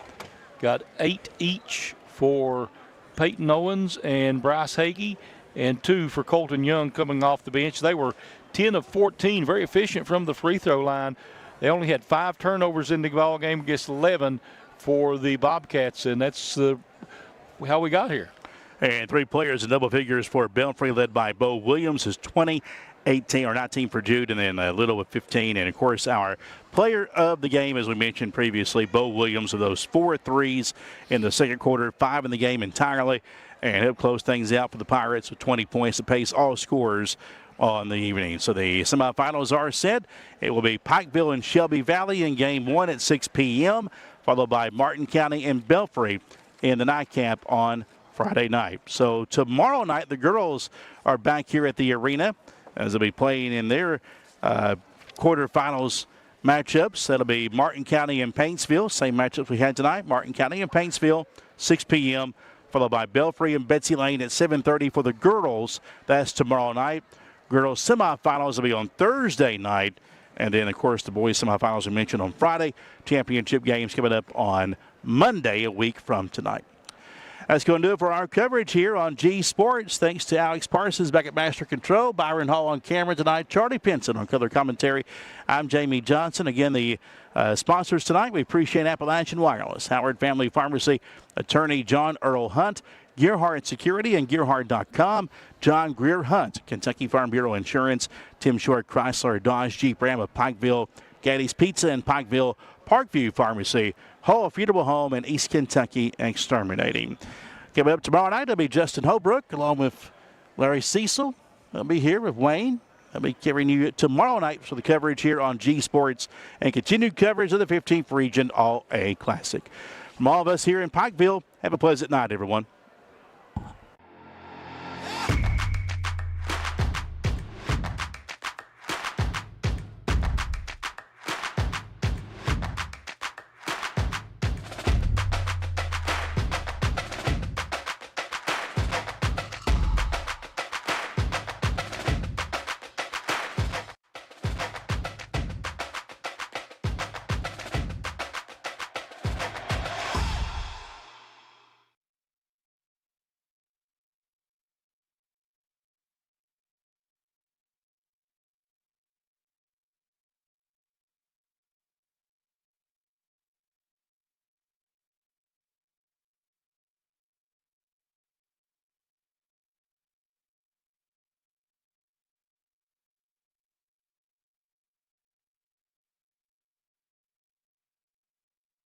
Got 8 each for Peyton Owens and Bryce Hagee, and 2 for Colton Young coming off the bench. They were 10 of 14, very efficient from the free throw line. They only had 5 turnovers in the ball game against 11 for the Bobcats, and that's how we got here. And 3 players in double figures for Belfry, led by Bo Williams, is 20, 18 or 19 for Jude, and then Little with 15. And of course, our player of the game, as we mentioned previously, Bo Williams, with those 4 threes in the second quarter, 5 in the game entirely, and he'll close things out for the Pirates with 20 points to pace all scorers on the evening. So the semifinals are set. It will be Pikeville and Shelby Valley in game 1 at 6 p.m., followed by Martin County and Belfry in the nightcap on Friday night. So tomorrow night, the girls are back here at the arena as they'll be playing in their quarterfinals matchups. That'll be Martin County and Paintsville, same matchups we had tonight. Martin County and Paintsville, 6 p.m., followed by Belfry and Betsy Layne at 7:30 for the girls. That's tomorrow night. Girls semifinals will be on Thursday night. And then, of course, the boys semifinals we mentioned on Friday. Championship games coming up on Monday, a week from tonight. That's going to do it for our coverage here on G Sports. Thanks to Alex Parsons back at Master Control, Byron Hall on camera tonight, Charlie Pinson on color commentary. I'm Jamie Johnson. Again, the sponsors tonight, we appreciate Appalachian Wireless, Howard Family Pharmacy, attorney John Earl Hunt, Gearhart Security and Gearhart.com, John Greer Hunt, Kentucky Farm Bureau Insurance, Tim Short Chrysler, Dodge Jeep Ram of Pikeville, Gatti's Pizza in Pikeville, Parkview Pharmacy, Hull Funeral Home, and East Kentucky Exterminating. Coming up tomorrow night, it'll be Justin Holbrook along with Larry Cecil. They'll be here with Wayne. I'll be carrying you tomorrow night for the coverage here on G Sports and continued coverage of the 15th Region All-A Classic. From all of us here in Pikeville, have a pleasant night, everyone.